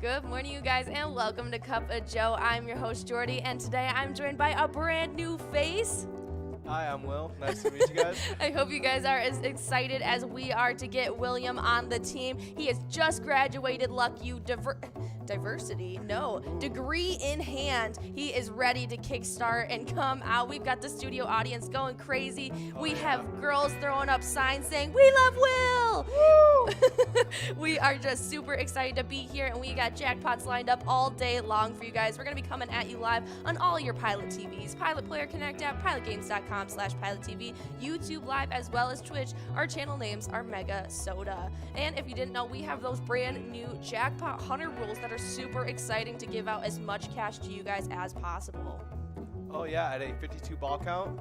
Good morning, you guys, and welcome to Cup of Joe. I'm your host, Jordy, and today I'm joined by a brand new face. Hi, I'm Will. Nice to meet you guys. I hope you guys are as excited as we are to get William on the team. He has just graduated, degree in hand. He is ready to kickstart and come out. We've got the studio audience going crazy. We have girls throwing up signs saying, "We love Will!" Woo! We are just super excited to be here, and we got jackpots lined up all day long for you guys. We're going to be coming at you live on all your Pilot TVs, Pilot Player Connect app, pilotgames.com/PilotTV, YouTube Live, as well as Twitch. Our channel names are MegaSota. And if you didn't know, we have those brand new jackpot hunter rules that are super exciting to give out as much cash to you guys as possible. Oh yeah, at a 52 ball count,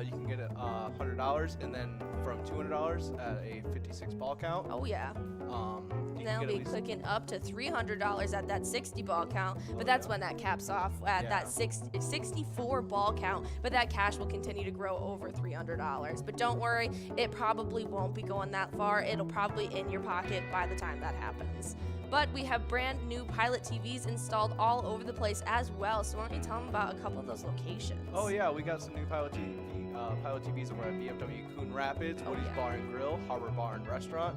you can get $100, and then from $200 at a 56 ball count. Oh yeah. And then we'll be clicking up to $300 at that 60 ball count, but that's when that caps off at that 64 ball count. But that cash will continue to grow over $300. But don't worry, it probably won't be going that far. It'll probably in your pocket by the time that happens. But we have brand new Pilot TVs installed all over the place as well. So why don't you tell them about a couple of those locations? Oh yeah, we got some new Pilot TVs over at VFW Coon Rapids, Woody's Bar and Grill, Harbor Bar and Restaurant,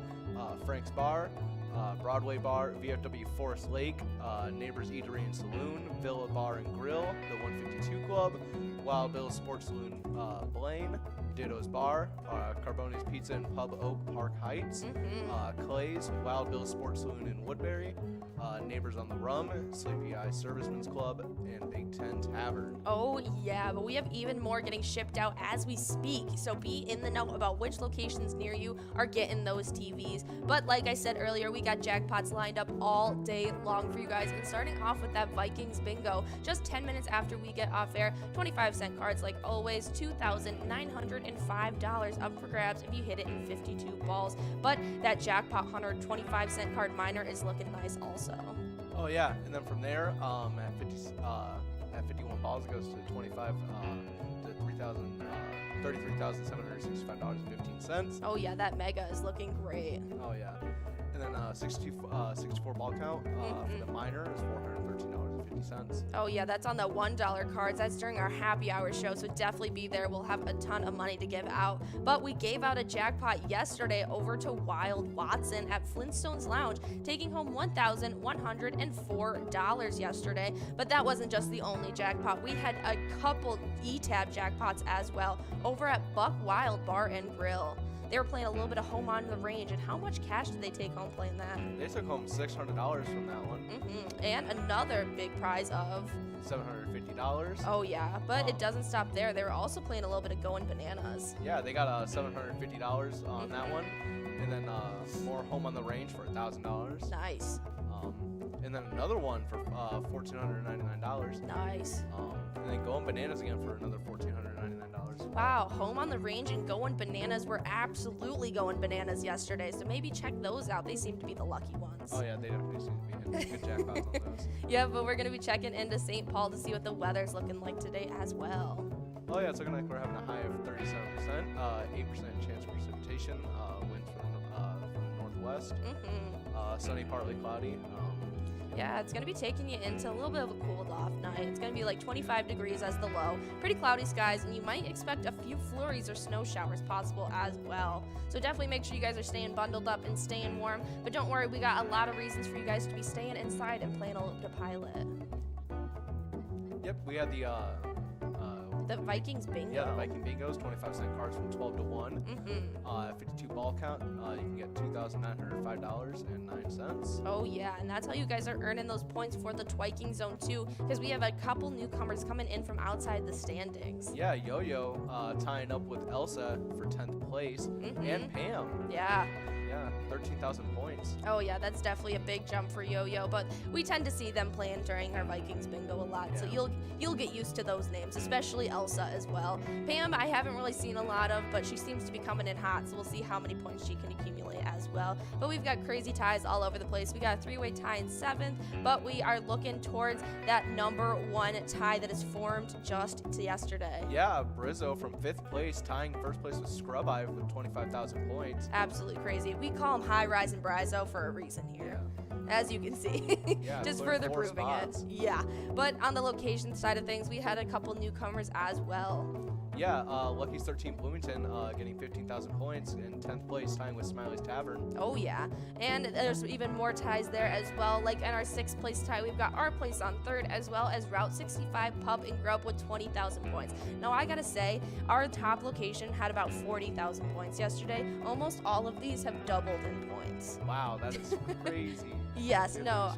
Frank's Bar, Broadway Bar, VFW Forest Lake, Neighbors Eatery and Saloon, Villa Bar and Grill, the 152 Club, Wild Bill's Sports Saloon, Blaine, Ditto's Bar, Carbone's Pizza and Pub Oak Park Heights, Clay's, Wild Bill's Sports Saloon in Woodbury, Neighbors on the Rum, Sleepy Eye Servicemen's Club, and Big Ten Tavern. Oh yeah, but we have even more getting shipped out as we speak, so be in the know about which locations near you are getting those TVs. But like I said earlier, we got jackpots lined up all day long for you guys, and starting off with that Vikings bingo, just 10 minutes after we get off air, 25-cent cards like always, $2,905 up for grabs if you hit it in 52 balls. But that jackpot hunter 25-cent card minor is looking nice also. Oh yeah, and then from there, at 51 balls, it goes to 25 to $33,765.15. Oh yeah, that mega is looking great. Oh yeah, and then 64 ball count for the minor is $413.50. Oh yeah, that's on the $1 cards. That's during our happy hour show, so definitely be there. We'll have a ton of money to give out. But we gave out a jackpot yesterday over to Wild Watson at Flintstones Lounge, taking home $1,104 yesterday. But that wasn't just the only jackpot. We had a couple E-Tab jackpots as well over at Buck Wild Bar and Grill. They were playing a little bit of Home on the Range, and how much cash did they take home playing that? They took home $600 from that one. And another big prize of $750. Oh yeah, but it doesn't stop there. They were also playing a little bit of Going Bananas. Yeah, they got $750 on that one, and then more Home on the Range for $1,000. Nice. And then another one for $1,499. Nice. And then Going Bananas again for another $1,499. Wow, Home on the Range and Going Bananas were absolutely going bananas yesterday, so maybe check those out. They seem to be the lucky ones. Oh yeah, they definitely seem to be hitting good jackpots on those. Yeah, but we're going to be checking into St. Paul to see what the weather's looking like today as well. Oh yeah, it's looking like we're having a high of 37%, 8% chance of precipitation, winds from the northwest, sunny, partly cloudy. Yeah, it's going to be taking you into a little bit of a cooled off night. It's going to be like 25 degrees as the low. Pretty cloudy skies, and you might expect a few flurries or snow showers possible as well. So definitely make sure you guys are staying bundled up and staying warm. But don't worry, we got a lot of reasons for you guys to be staying inside and playing a little bit of Pilot. Yep, we had the Vikings bingo. Yeah, the Viking bingos, 25-cent cards from 12 to 1. 52 ball count, you can get $2,905.09. Oh yeah, and that's how you guys are earning those points for the Twiking Zone too, because we have a couple newcomers coming in from outside the standings. Yeah, Yo-Yo tying up with Elsa for 10th place, and Pam. Yeah. Yeah, 13,000 points. Oh yeah, that's definitely a big jump for Yo-Yo, but we tend to see them playing during our Vikings bingo a lot, so you'll get used to those names, especially Elsa as well. Pam, I haven't really seen a lot of, but she seems to be coming in hot, so we'll see how many points she can accumulate as well. But we've got crazy ties all over the place. We got a three-way tie in 7th, but we are looking towards that number 1 tie that is formed just yesterday. Yeah, Brizzo from 5th place, tying 1st place with Scrub Eye with 25,000 points. Absolutely crazy. We call him High Rise and Brizzo for a reason here. Yeah. as you can see. Yeah, Just cleared further 4 proving spots. it. Yeah. But on the location side of things, we had a couple newcomers as well. Yeah, Lucky's 13 Bloomington getting 15,000 points in 10th place, tying with Smiley's Tavern. Oh, yeah. And there's even more ties there as well. Like in our 6th place tie, we've got our place on 3rd, as well as Route 65 Pub and Grub with 20,000 points. Now, I gotta say, our top location had about 40,000 points yesterday. Almost all of these have doubled in points. Wow, that is crazy. Yes, no.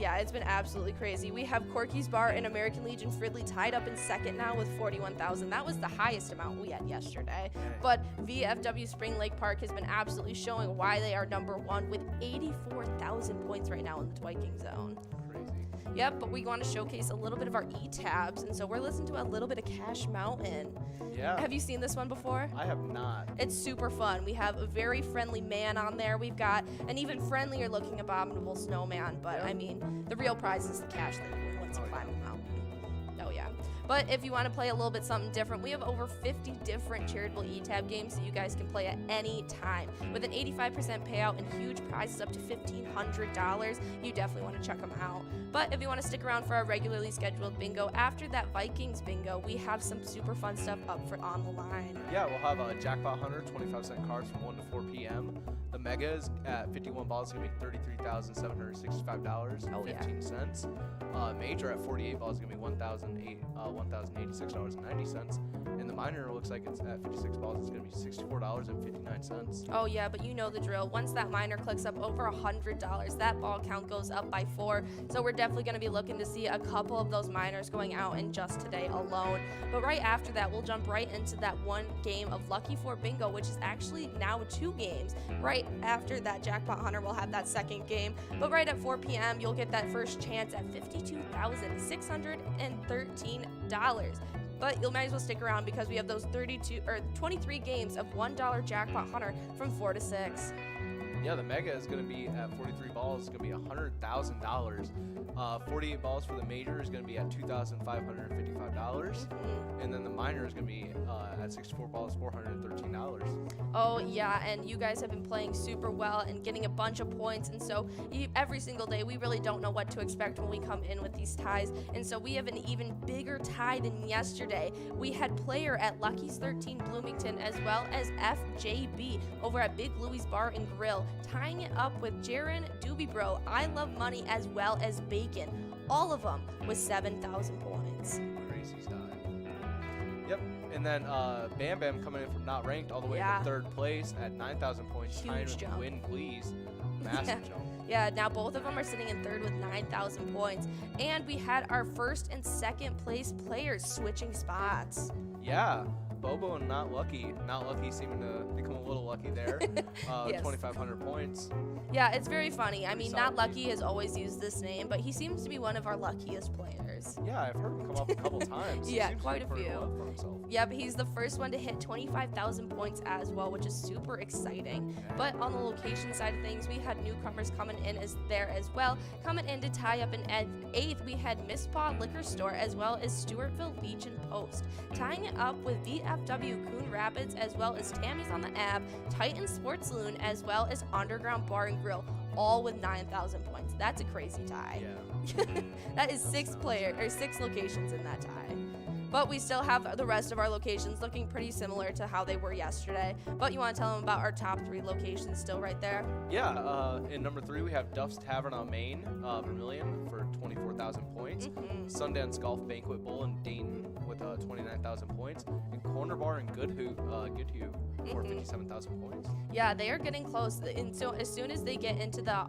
It's been absolutely crazy. We have Corky's Bar and American Legion Fridley tied up in 2nd now with 41,000. That was the highest amount we had yesterday. But VFW Spring Lake Park has been absolutely showing why they are number 1 with 84,000 points right now in the Viking zone. Crazy. Yep, but we want to showcase a little bit of our E-tabs, and so we're listening to a little bit of Cash Mountain. Yeah. Have you seen this one before? I have not. It's super fun. We have a very friendly man on there. We've got an even friendlier looking abominable snowman, but I mean, the real prize is the cash that you win once you climb the mountain. Oh yeah. But if you want to play a little bit something different, we have over 50 different charitable E-tab games that you guys can play at any time. With an 85% payout and huge prizes up to $1,500, you definitely want to check them out. But if you want to stick around for our regularly scheduled bingo, after that Vikings bingo, we have some super fun stuff up for on the line. Yeah, we'll have a Jackpot Hunter, 25-cent cards from 1 to 4 p.m. The Megas at 51 balls is going to be $33,765.15. Major at 48 balls is going to be $1,086.90. And the minor looks like it's at 56 balls, it's going to be $64.59. Oh yeah, but you know the drill. Once that minor clicks up over $100, that ball count goes up by 4. So we're definitely going to be looking to see a couple of those minors going out in just today alone. But right after that, we'll jump right into that one game of Lucky 4 Bingo, which is actually now 2 games. Right after that Jackpot Hunter, we'll have that second game. But right at 4 p.m., you'll get that first chance at $52,613. But you might as well stick around because we have those 23 games of $1 Jackpot Hunter from 4 to 6. Yeah, the Mega is going to be at 43 balls. It's going to be $100,000. 48 balls for the Major is going to be at $2,555. And then the Minor is going to be at 64 balls, $413. Oh, yeah, and you guys have been playing super well and getting a bunch of points. And so every single day, we really don't know what to expect when we come in with these ties. And so we have an even bigger tie than yesterday. We had Player at Lucky's 13 Bloomington, as well as FJB over at Big Louie's Bar and Grill, tying it up with Jaron, Doobie Bro, I Love Money, as well as Bacon. All of them with 7,000 points. Crazy stuff. Yep. And then Bam Bam coming in from not ranked all the way to 3rd place at 9,000 points. Huge jump. Win, please. Massive jump. Yeah, now both of them are sitting in 3rd with 9,000 points. And we had our 1st and 2nd place players switching spots. Yeah. Bobo and Not Lucky. Not Lucky seeming to become a little lucky there. Yes. 2,500 points. Yeah, it's very funny. I mean, Not Lucky has always used this name, but he seems to be one of our luckiest players. Yeah, I've heard him come up a couple times. Yeah, quite a few. For himself. Yep, he's the first one to hit 25,000 points as well, which is super exciting. But on the location side of things, we had newcomers coming in there as well. Coming in to tie up in 8th, we had Miss Paw Liquor Store, as well as Stewartville Legion Post. Tying it up with VFW Coon Rapids, as well as Tammy's on the Ave, Titan Sports Saloon, as well as Underground Bar and Grill, all with 9,000 points. That's a crazy tie. Yeah. That is 6 locations in that tie. But we still have the rest of our locations looking pretty similar to how they were yesterday. But you want to tell them about our top 3 locations still right there? Yeah, in number 3 we have Duff's Tavern on Main, Vermilion for 24,000 points. Sundance Golf Banquet Bowl in Dayton with 29,000 points. And Corner Bar in Goodhue for 57,000 points. Yeah, they are getting close. And so as soon as they get into the,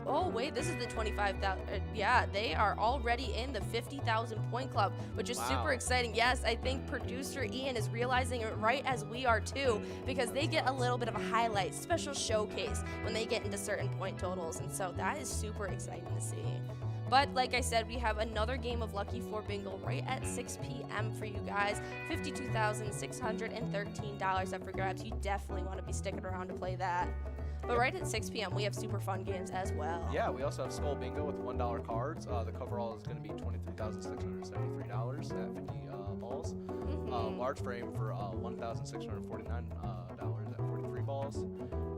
oh wait, this is the 25,000. Yeah, they are already in the 50,000 point club, which is super exciting. Yes, I think producer Ian is realizing it right as we are too, because they get a little bit of a highlight, special showcase when they get into certain point totals. And so that is super exciting to see. But like I said, we have another game of Lucky 4 Bingo right at 6 p.m. for you guys. $52,613 up for grabs. You definitely want to be sticking around to play that. But right at 6 p.m., we have super fun games as well. Yeah, we also have Skull Bingo with $1 cards. The coverall is going to be $23,673 at 50 balls. Large frame for $1,649 at 43 balls. balls.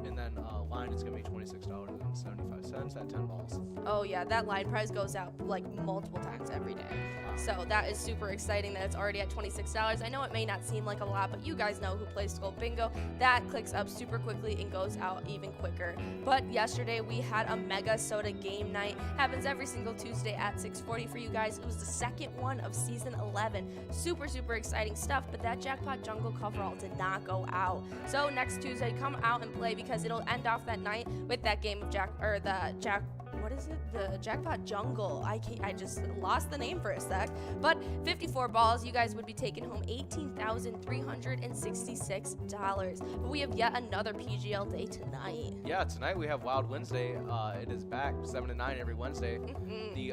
And then line is going to be $26.75 at 10 balls. Oh yeah, that line prize goes out like multiple times every day. Wow. So that is super exciting that it's already at $26. I know it may not seem like a lot, but you guys know who plays Skull Bingo. That clicks up super quickly and goes out even quicker. But yesterday we had a MegaSota game night. Happens every single Tuesday at 6:40 for you guys. It was the second one of season 11. Super, super exciting stuff, but that Jackpot Jungle coverall did not go out. So next Tuesday, come out and play because it'll end off that night with that game of the Jackpot Jungle. I just lost the name for a sec. But 54 balls, you guys would be taking home $18,366. But we have yet another PGL day tonight. Yeah, tonight we have Wild Wednesday. It is back 7 to 9 every Wednesday. The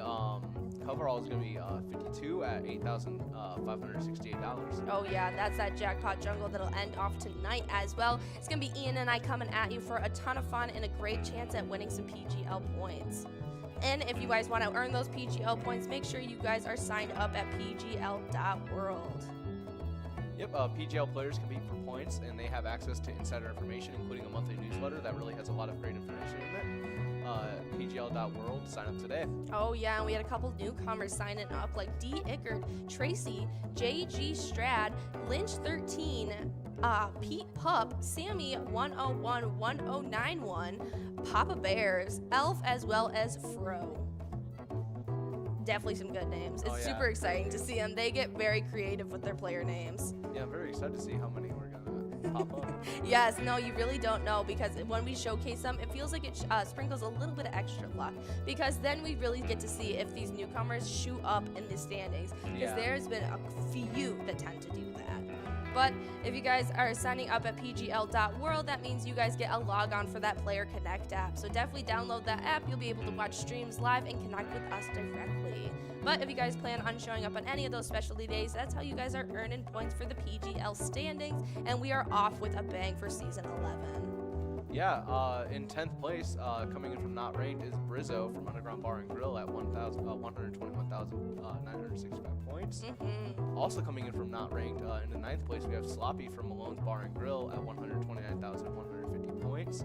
coverall is going to be 52 at $8,568. Oh yeah, that's that Jackpot Jungle that'll end off tonight as well. It's going to be Ian and I coming at you for a ton of fun and a great chance at winning some PGL points. And if you guys want to earn those PGL points, make sure you guys are signed up at pgl.world. Yep, PGL players compete for points, and they have access to insider information, including a monthly newsletter that really has a lot of great information in it. PGL.world, sign up today. Oh yeah, and we had a couple newcomers signing up, like D. Ickard, Tracy, JG Strad, Lynch 13, Pete Pup, Sammy 101 1091, Papa Bears, Elf, as well as Fro. Definitely some good names. It's super exciting to see them. They get very creative with their player names. Yeah, I'm very excited to see how many we're gonna pop up. Yes, no, you really don't know, because when we showcase them, it feels like it sprinkles a little bit of extra luck, because then we really get to see if these newcomers shoot up in the standings, because there's been a few that tend to do that. But if you guys are signing up at pgl.world, that means you guys get a log on for that Player Connect app. So definitely download that app. You'll be able to watch streams live and connect with us directly. But if you guys plan on showing up on any of those specialty days, that's how you guys are earning points for the PGL standings. And we are off with a bang for season 11. Yeah, in 10th place, coming in from not ranked, is Brizzo from Underground Bar and Grill at 121,965 points. Also coming in from not ranked, in the 9th place, we have Sloppy from Malone's Bar and Grill at 129,150 points.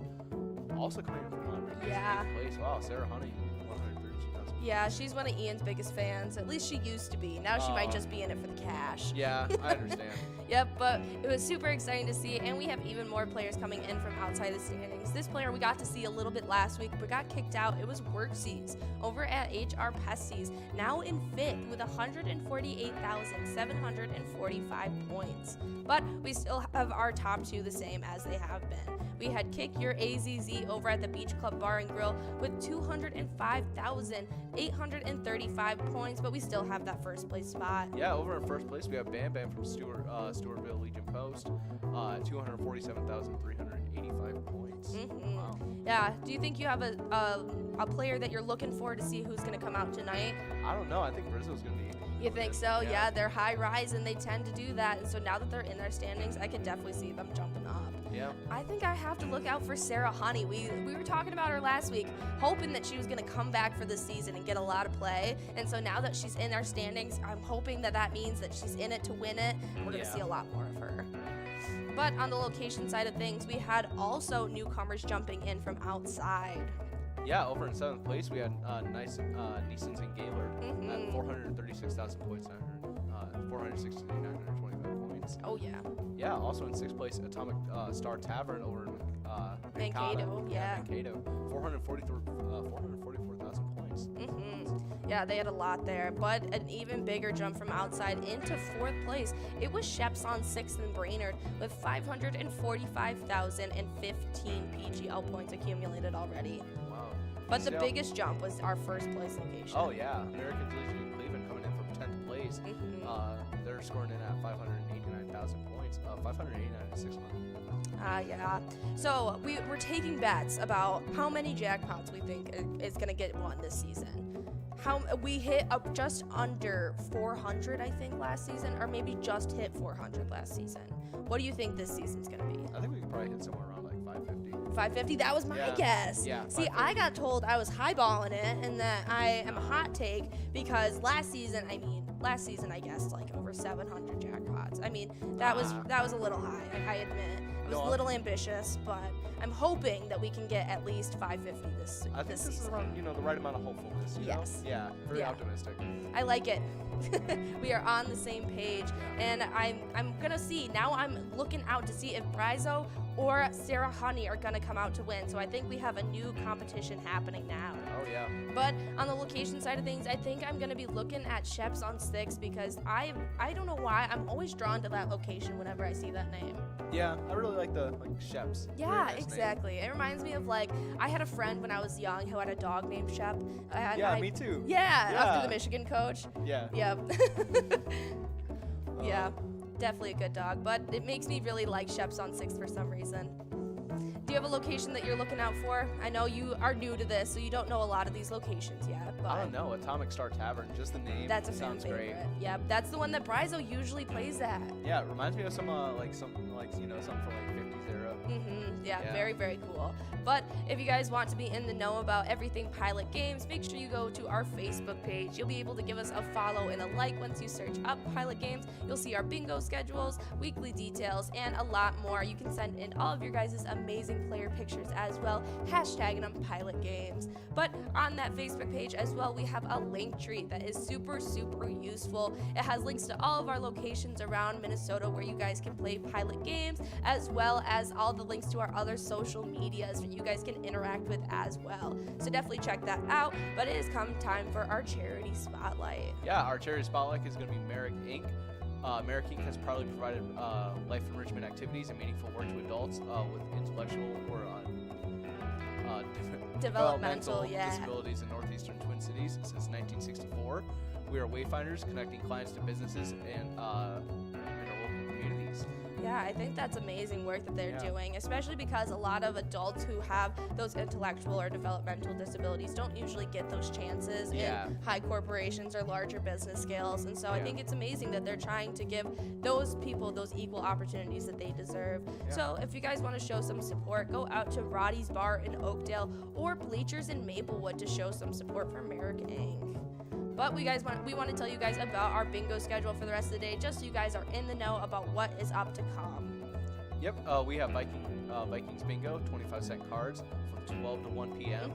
Also coming in from not ranked, is 8th place. Wow, Sarah Honey, 132,000. Yeah, she's one of Ian's biggest fans. At least she used to be. Now she might just be in it for the cash. Yeah, I understand. Yep, but it was super exciting to see, and we have even more players coming in from outside the standings. This player we got to see a little bit last week, but got kicked out. It was Worksies over at HR Pesties, now in 5th with 148,745 points. But we still have our top two the same as they have been. We had Kick Your AZZ over at the Beach Club Bar and Grill with 205,835 points, but we still have that first place spot. Yeah, over in first place, we have Bam Bam from Stewartville Legion Post, 247,385 points. Wow. Yeah, do you think you have a player that you're looking for to see who's going to come out tonight? I don't know. I think Rizzo's going to be. You think so? Yeah, they're high rise and they tend to do that. And so now that they're in their standings, I could definitely see them jumping up. Yeah. I think I have to look out for Sarah Honey. We were talking about her last week, hoping that she was going to come back for this season and get a lot of play. And so now that she's in our standings, I'm hoping that that means that she's in it to win it. We're going to see a lot more of her. But on the location side of things, we had also newcomers jumping in from outside. Yeah, over in 7th place, we had Neeson's and Gaylord at 436,000 points, 460,925 points. Oh, yeah. Yeah, also in 6th place, Atomic Star Tavern over in Mankato. Yeah. Mankato, 444,000 points. Yeah, they had a lot there, but an even bigger jump from outside into 4th place. It was Sheps on 6th and Brainerd with 545,015 PGL points accumulated already. Wow. But the biggest jump was our first place location. Oh yeah, American Legion in Cleveland coming in from 10th place. They're scoring in at 589,000 points, 589 to 600. Yeah. So we're taking bets about how many jackpots we think is going to get won this season. We hit up just under 400, I think, last season, or maybe just hit 400 last season. What do you think this season's going to be? I think we could probably hit somewhere around like 550. 550. That was my Yeah. guess. Yeah, See, I got told I was highballing it and that I am a hot take because last season I guessed like over 700 jackpots. I mean, that was a little high, I admit. It was a little ambitious, but I'm hoping that we can get at least 550 this I think this season. is around, the right amount of hopefulness. You Yes. know? Yeah. Very Yeah. optimistic. I like it. We are on the same page, and I'm gonna see now. I'm looking out to see if Brizo or Sarah Honey are gonna come out to win. So I think we have a new competition happening now. Oh yeah. But on the location side of things, I think I'm gonna be looking at Sheps on 6 because I don't know why I'm always drawn to that location whenever I see that name. Yeah, I really like the Sheps. Very Yeah, nice name. exactly. It reminds me of I had a friend when I was young who had a dog named Shep. Me too. Yeah, after Yeah. the Michigan coach. Yeah. Yep. Yeah, definitely a good dog, but it makes me really like Sheps on 6 for some reason. Do you have a location that you're looking out for? I know you are new to this, so you don't know a lot of these locations yet. But I don't know. Atomic Star Tavern, just the name. that's a fan sounds favorite. great. Yep, that's the one that Brizo usually plays at. Yeah, it reminds me of something from like 50-0. Yeah, Yeah. very, very cool. But if you guys want to be in the know about everything Pilot Games, make sure you go to our Facebook page. You'll be able to give us a follow and a like once you search up Pilot Games. You'll see our bingo schedules, weekly details, and a lot more. You can send in all of your guys' amazing player pictures as well, hashtagging them Pilot Games. But on that Facebook page as well, we have a link tree that is super, super useful. It has links to all of our locations around Minnesota where you guys can play Pilot Games, as well as all the links to our other social medias that you guys can interact with as well. So definitely check that out. But it has come time for our charity spotlight. Yeah, our charity spotlight is going to be Merrick Inc. Merrick Inc. has proudly provided life enrichment activities and meaningful work to adults with intellectual or developmental disabilities in northeastern Twin Cities since 1964. We are wayfinders connecting clients to businesses and our local communities. Yeah, I think that's amazing work that they're Yeah. doing, especially because a lot of adults who have those intellectual or developmental disabilities don't usually get those chances Yeah. in high corporations or larger business scales. And so I Yeah. think it's amazing that they're trying to give those people those equal opportunities that they deserve. Yeah. So if you guys want to show some support, go out to Roddy's Bar in Oakdale or Bleachers in Maplewood to show some support for Merrick Inc. But we want to tell you guys about our bingo schedule for the rest of the day, just so you guys are in the know about what is up to come. Yep, we have Vikings Bingo, 25-cent cards from 12 to 1 p.m.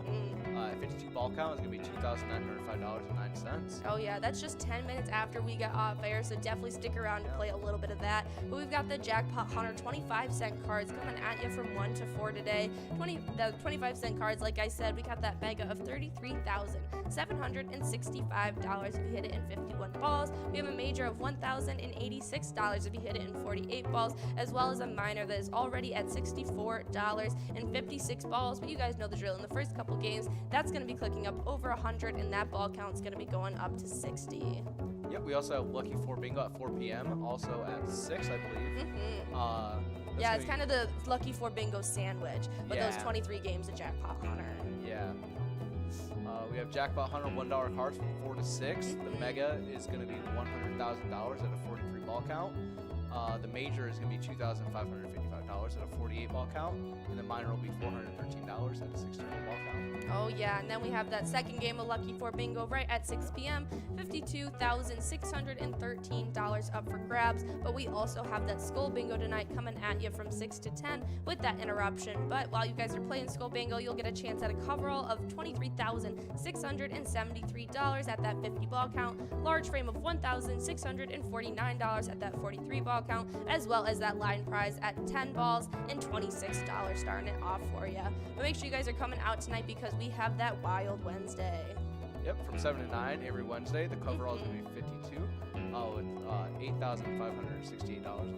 52 ball count is going to be $2,905.09. Oh yeah, that's just 10 minutes after we get off air, so definitely stick around to play a little bit of that. But we've got the Jackpot Hunter 25-cent cards coming at you from 1 to 4 today. The 25-cent cards, like I said, we got that mega of $33,765 if you hit it in 51 balls. We have a major of $1,086 if you hit it in 48 balls, as well as a minor that is already at $64.56 balls. But you guys know the drill. In the first couple games, that's going to be clicking up over 100, and that ball count is going to be going up to 60. Yep, we also have Lucky 4 Bingo at 4 p.m., also at 6, I believe. Yeah, it's kind of the Lucky 4 Bingo sandwich, but those Yeah. 23 games of Jackpot Hunter. Yeah. We have Jackpot Hunter $1 cards from 4 to 6. The mega is going to be $100,000 at a 43 ball count. The major is going to be $2,555 at a 48 ball count, and the minor will be $413 at a 64 ball count. Oh yeah, and then we have that second game of Lucky 4 Bingo right at 6 p.m. $52,613 up for grabs. But we also have that Skull Bingo tonight coming at you from 6 to 10 with that interruption. But while you guys are playing Skull Bingo, you'll get a chance at a coverall of $23,673 at that 50 ball count, large frame of $1,649 at that 43 ball count, as well as that line prize at 10 balls and $26 starting it off for you. But make sure you guys are coming out tonight because we have that Wild Wednesday. Yep, from 7 to 9 every Wednesday. The coverall is going to be 52 with $8,568 on it.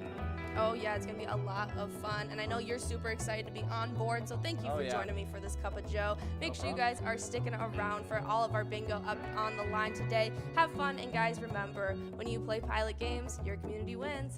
Oh yeah, it's gonna be a lot of fun, and I know you're super excited to be on board, so thank you for joining me for this cup of joe. Make sure you guys are sticking around for all of our bingo up on the line today. Have fun, and guys, remember, when you play Pilot Games, your community wins.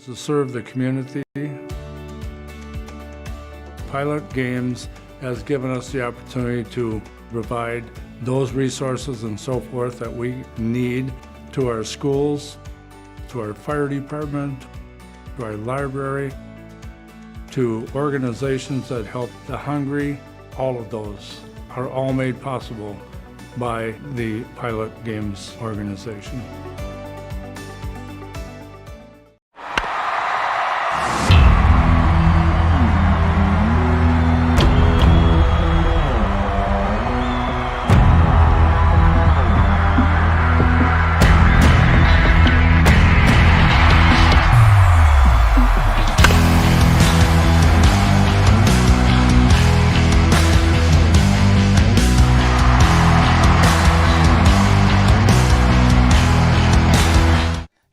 To serve the community. Pilot Games has given us the opportunity to provide those resources and so forth that we need to our schools, to our fire department, to our library, to organizations that help the hungry. All of those are all made possible by the Pilot Games organization.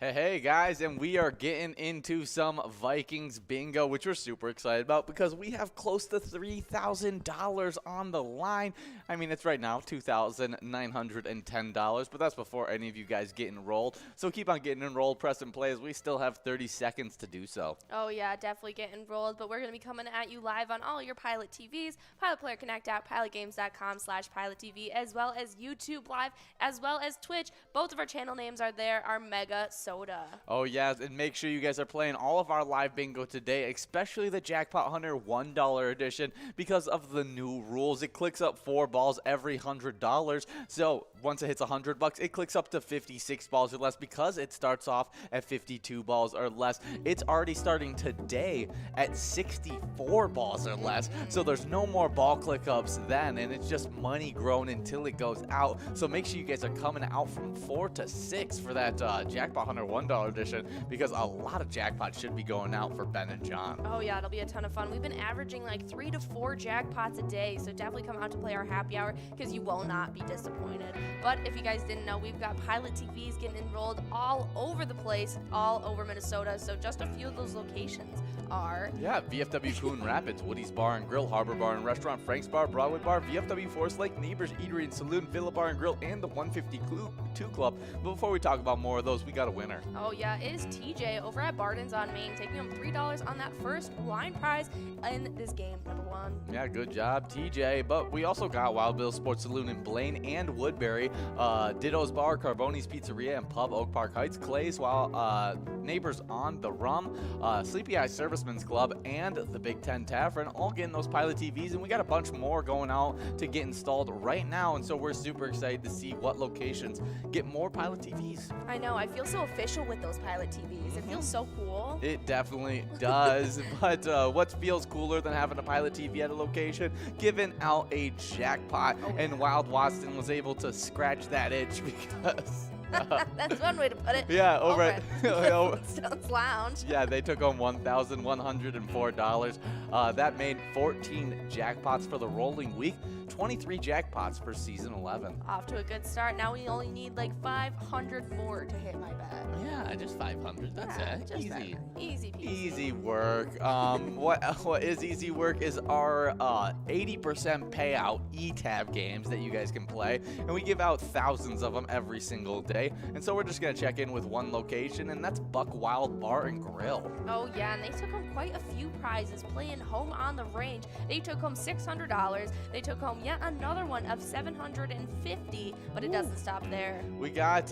Hey guys, and we are getting into some Vikings bingo, which we're super excited about because we have close to $3,000 on the line. I mean, it's right now $2,910, but that's before any of you guys get enrolled. So keep on getting enrolled, press and play, as we still have 30 seconds to do so. Oh yeah, definitely get enrolled, but we're going to be coming at you live on all your Pilot TVs, Pilot Player Connect app, pilotgames.com/PilotTV, as well as YouTube Live, as well as Twitch. Both of our channel names are there, our MegaSota. Oh yeah, and make sure you guys are playing all of our live bingo today, especially the Jackpot Hunter $1 edition, because of the new rules. It clicks up 4 balls every $100. So once it hits $100, it clicks up to 56 balls or less because it starts off at 52 balls or less. It's already starting today at 64 balls or less. So there's no more ball click ups then, and it's just money grown until it goes out. So make sure you guys are coming out from 4 to 6 for that Jackpot Hunter $1 edition, because a lot of jackpots should be going out for Ben and John. Oh yeah, it'll be a ton of fun. We've been averaging like 3 to 4 jackpots a day, so definitely come out to play our happy hour because you will not be disappointed. But if you guys didn't know, we've got Pilot TVs getting enrolled all over the place, all over Minnesota. So just a few of those locations are... Yeah, VFW Coon Rapids, Woody's Bar and Grill, Harbor Bar and Restaurant, Frank's Bar, Broadway Bar, VFW Forest Lake, Neighbors Eatery and Saloon, Villa Bar and Grill, and the 152 Club. But before we talk about more of those, we got a winner. Oh yeah, it is TJ over at Barden's on Main, taking home $3 on that first blind prize in this game, number 1. Yeah, good job, TJ. But we also got Wild Bill's Sports Saloon in Blaine and Woodbury, Ditto's Bar, Carboni's Pizzeria and Pub, Oak Park Heights, Clay's, while Neighbors on the Rum, Sleepy Eye Servicemen's Club, and the Big Ten Tavern, all getting those Pilot TVs. And we got a bunch more going out to get installed right now. And so we're super excited to see what locations get more Pilot TVs. I know, I feel so official with those Pilot TVs. It feels so cool. It definitely does. But what feels cooler than having a Pilot TV at a location? Giving out a jackpot. Oh. And Wild Watson was able to scratch that itch because... That's one way to put it. Yeah, over at Stone's Lounge. Yeah, they took home $1,104. That made 14 jackpots for the rolling week, 23 jackpots for season 11. Off to a good start. Now we only need like 500 more to hit my bet. Yeah, just 500. That's it. Just Easy. Easy peasy. Easy work. What is easy work is our 80% payout E-Tab games that you guys can play, and we give out thousands of them every single day. And so we're just gonna check in with one location, and that's Buck Wild Bar and Grill. Oh yeah, and they took home quite a few prizes playing home on the range. They took home $600. They took home yet another one of $750, but it doesn't stop there. We got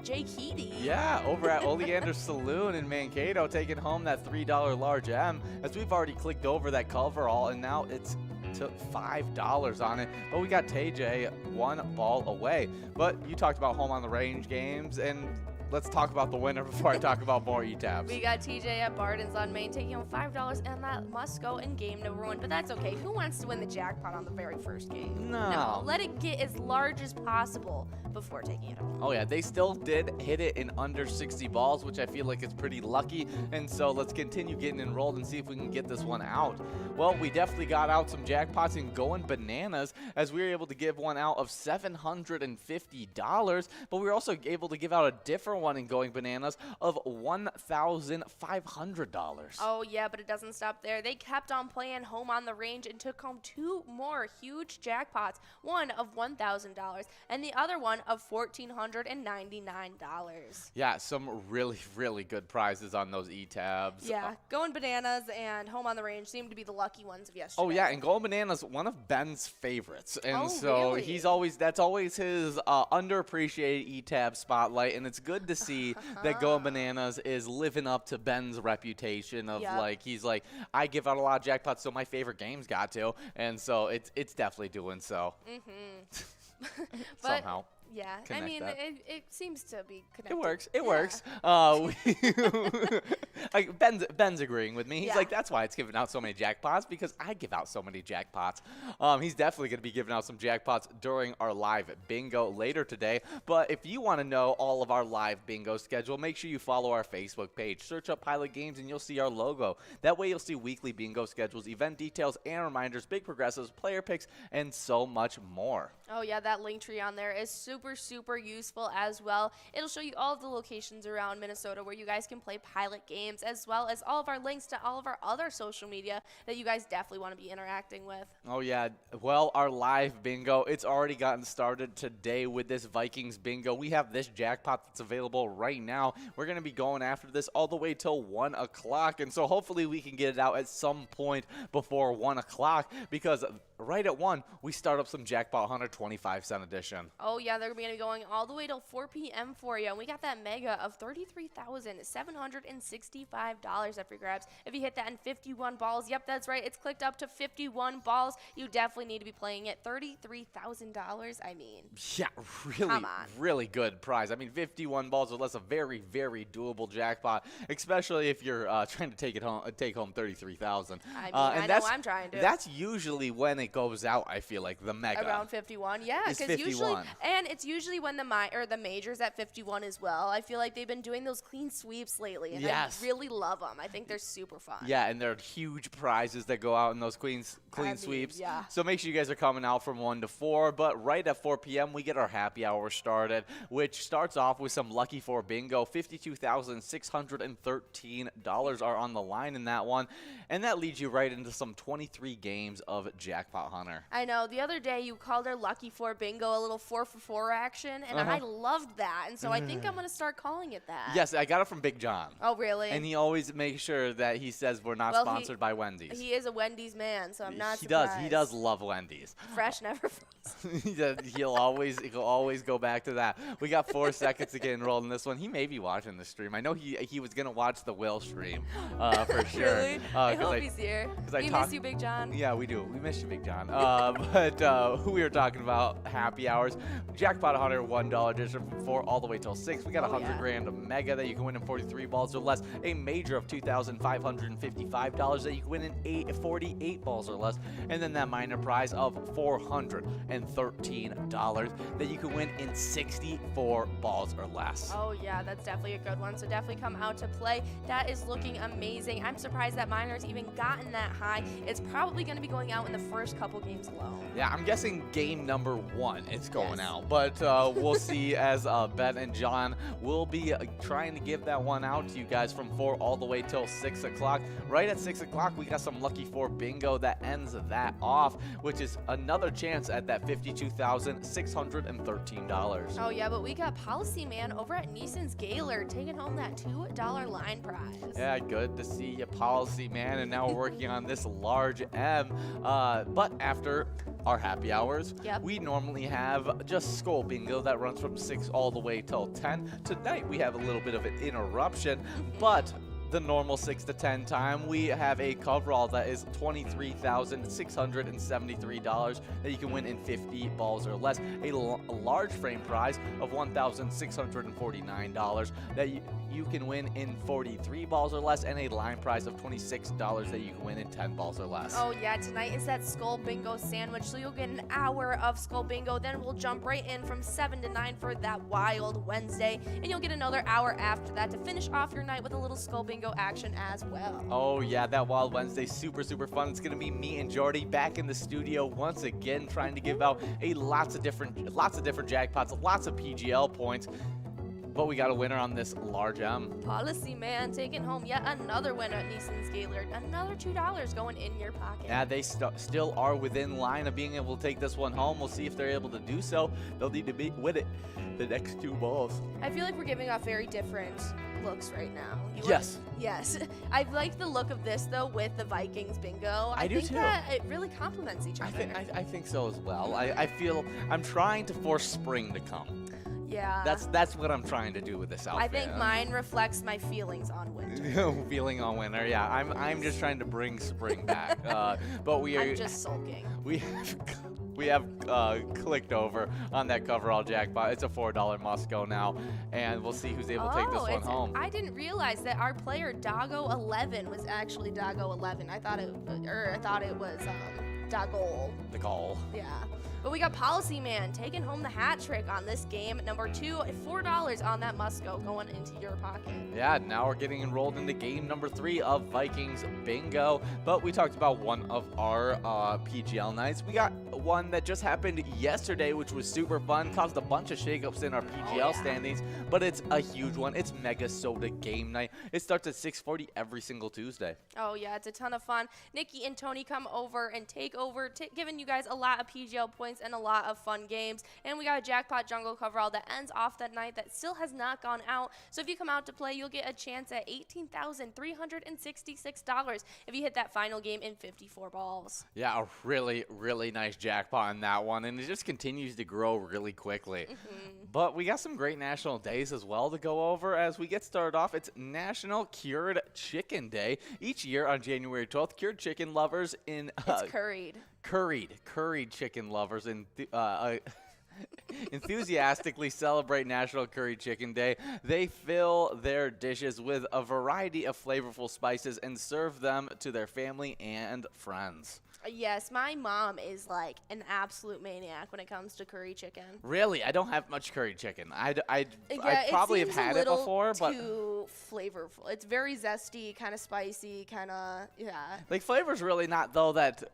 Jake Heedy. Yeah, over at Oleander Saloon in Mankato, taking home that $3 large M, as we've already clicked over that coverall, and now it's to $5 on it. But we got TJ 1 ball away. But you talked about home on the range games, and let's talk about the winner before I talk about more E-Tabs. We got TJ at Barden's on Main taking home $5, and that must go in game number 1. But that's okay. Who wants to win the jackpot on the very first game? No. Let it get as large as possible before taking it home. Oh yeah, they still did hit it in under 60 balls, which I feel like is pretty lucky. And so let's continue getting enrolled and see if we can get this one out. Well, we definitely got out some jackpots and going bananas, as we were able to give one out of $750, but we were also able to give out a different one in going bananas of $1,500. Oh yeah, but it doesn't stop there. They kept on playing home on the range and took home 2 more huge jackpots, one of $1,000 and the other one fun of $1,499. Yeah, some really, really good prizes on those E-tabs. Yeah, Going Bananas and Home on the Range seem to be the lucky ones of yesterday. Oh yeah, and Going Bananas, one of Ben's favorites, and Oh, so really? that's always his underappreciated E-tab spotlight, and it's good to see that Going Bananas is living up to Ben's reputation of Yep. he's like, I give out a lot of jackpots, so my favorite games got to, and so it's definitely doing so. But Somehow. yeah, I Connect mean, that. it seems to be connected. It works. It Yeah. works. Ben's agreeing with me. He's Yeah. like, that's why it's giving out so many jackpots, because I give out so many jackpots. He's definitely going to be giving out some jackpots during our live bingo later today. But if you want to know all of our live bingo schedule, make sure you follow our Facebook page. Search up Pilot Games and you'll see our logo. That way you'll see weekly bingo schedules, event details, and reminders, big progressives, player picks, and so much more. Oh yeah, that link tree on there is super, super useful as well. It'll show you all of the locations around Minnesota where you guys can play Pilot Games, as well as all of our links to all of our other social media that you guys definitely want to be interacting with. Oh, yeah. Well, our live bingo, it's already gotten started today with this Vikings bingo. We have this jackpot that's available right now. We're going to be going after this all the way till 1 o'clock, and so hopefully we can get it out at some point before 1 o'clock, because right at 1, we start up some Jackpot Hunter 25-cent edition. Oh yeah, they're going to be going all the way till 4 p.m. for you, and we got that mega of $33,765 up for grabs. If you hit that in 51 balls, yep, that's right, it's clicked up to 51 balls. You definitely need to be playing it. $33,000, I mean. Yeah, really, Come on. really good prize. I mean, 51 balls or less, a very, very doable jackpot, especially if you're trying to take home 33,000. I mean, And I know that's- I'm trying to. That's usually when it goes out. I feel like the mega. Around 51, yeah, It's because usually, 51. and it's usually when the majors at 51 as well. I feel like they've been doing those clean sweeps lately, and Yes. I really love them. I think they're super fun. Yeah, and there are huge prizes that go out in those clean mean, sweeps. yeah. So make sure you guys are coming out from 1 to 4. But right at 4 p.m., we get our happy hour started, which starts off with some Lucky 4 bingo. $52,613 are on the line in that one. And that leads you right into some 23 games of Jackpot Hunter. I know. The other day you called our Lucky 4 bingo a little 4 for 4 action, and I loved that. And so I think I'm going to start calling it that. Yes, I got it from Big John. Oh, really? And he always makes sure that he says we're not Well, sponsored by Wendy's. He is a Wendy's man, so I'm not He surprised. does love Wendy's. Fresh, never frozen. He'll always go back to that. We got 4 seconds to get enrolled in this one. He may be watching the stream. I know he was gonna watch the Will stream for sure. Really? I 'cause hope he's here. 'cause I We talked- miss you, Big John. Yeah, we do. We miss you, Big John. But we were talking about happy hours. Jackpot Hunter $1 edition from 4 all the way till 6. We got Oh, 100 yeah. grand mega that you can win in 43 balls or less. A major of $2,555 that you can win in 48 balls or less. And then that minor prize of $413 that you can win in 64 balls or less. Oh, yeah, that's definitely a good one. So definitely come out to play. That is looking amazing. I'm surprised that miner's even gotten that high. It's probably going to be going out in the first couple games alone. Yeah, I'm guessing game number 1 it's going Yes. out. But we'll see as Ben and John will be trying to give that one out to you guys from 4 all the way till 6 o'clock. Right at 6 o'clock, we got some Lucky 4 bingo that ends that off, which is another chance at that $52,613. Oh, yeah, but we got Policy Man over at Neeson's Gaylord taking home that $2 line prize. Yeah, good to see you, Policy Man. And now we're working on this large M. But after our happy hours, Yep. we normally have just Skull Bingo that runs from 6 all the way till 10. Tonight we have a little bit of an interruption, but the normal 6 to 10 time, we have a coverall that is $23,673 that you can win in 50 balls or less. A large frame prize of $1,649 that you can win in 43 balls or less, and a line prize of $26 that you can win in 10 balls or less. Oh, yeah, tonight is that Skull Bingo sandwich, so you'll get an hour of Skull Bingo, then we'll jump right in from 7 to 9 for that Wild Wednesday, and you'll get another hour after that to finish off your night with a little Skull Bingo action as well. Oh yeah, that Wild Wednesday, super fun. It's gonna be me and Jordy back in the studio once again, trying to give out lots of different jackpots, lots of PGL points. But we got a winner on this large M. Policy Man taking home yet another win at Nissan's Gaylord. Another $2 going in your pocket. Yeah, they still are within line of being able to take this one home. We'll see if they're able to do so. They'll need to win it the next 2 balls. I feel like we're giving off very different looks right now. Yes. Yes. I like the look of this, though, with the Vikings bingo. I do think too. that it really complements each other. I think so as well. I feel I'm trying to force spring to come. Yeah. That's what I'm trying to do with this outfit. I think mine reflects my feelings on winter. Feeling on winter, yeah. I'm just trying to bring spring back. But I'm just sulking. We have clicked over on that coverall jackpot. It's a $4 must go now, and we'll see who's able to take this one home. I didn't realize that our player Doggo11 was actually Doggo11. I thought it was Doggo. The goal. Yeah. But we got Policy Man taking home the hat trick on this game. Number 2, $4 on that must go going into your pocket. Yeah, now we're getting enrolled into game number 3 of Vikings Bingo. But we talked about one of our PGL nights. We got one that just happened yesterday, which was super fun. Caused a bunch of shakeups in our PGL standings, but it's a huge one. It's MegaSota game night. It starts at 6:40 every single Tuesday. Oh, yeah, it's a ton of fun. Nikki and Tony come over and take over, giving you guys a lot of PGL points and a lot of fun games. And we got a jackpot jungle coverall that ends off that night that still has not gone out. So if you come out to play, you'll get a chance at $18,366 if you hit that final game in 54 balls. Yeah, a really, really nice jackpot in that one, and it just continues to grow really quickly. But we got some great national days as well to go over. As we get started off, it's National Cured Chicken Day. Each year on January 12th, cured chicken lovers in... It's curried. Curried chicken lovers in... enthusiastically celebrate National Curried Chicken Day. They fill their dishes with a variety of flavorful spices and serve them to their family and friends. Yes, my mom is like an absolute maniac when it comes to curry chicken. Really? I don't have much curry chicken. I probably have had it before, but too flavorful. It's very zesty, kind of spicy, kind of Like flavor's really not though that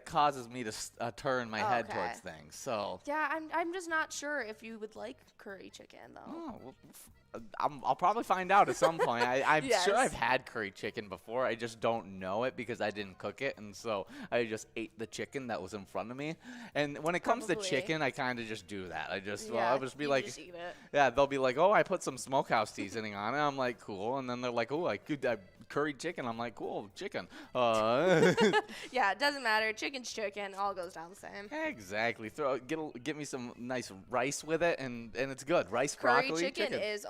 causes me to turn my head towards things. So yeah, I'm just not sure if you would like curry chicken though. Oh, well, I'll probably find out at some point. I'm Yes. sure I've had curry chicken before. I just don't know it because I didn't cook it, and so I just ate the chicken that was in front of me. And when it comes to chicken, I kind of just do that. I'll just be like, just eat it. yeah, they'll be like, oh, I put some smokehouse seasoning on it. I'm like, cool. And then they're like, oh, I curried chicken. I'm like, cool, chicken. Yeah, it doesn't matter. Chicken's chicken. All goes down the same. Exactly. Get me some nice rice with it, and it's good. Rice, Curry broccoli, chicken is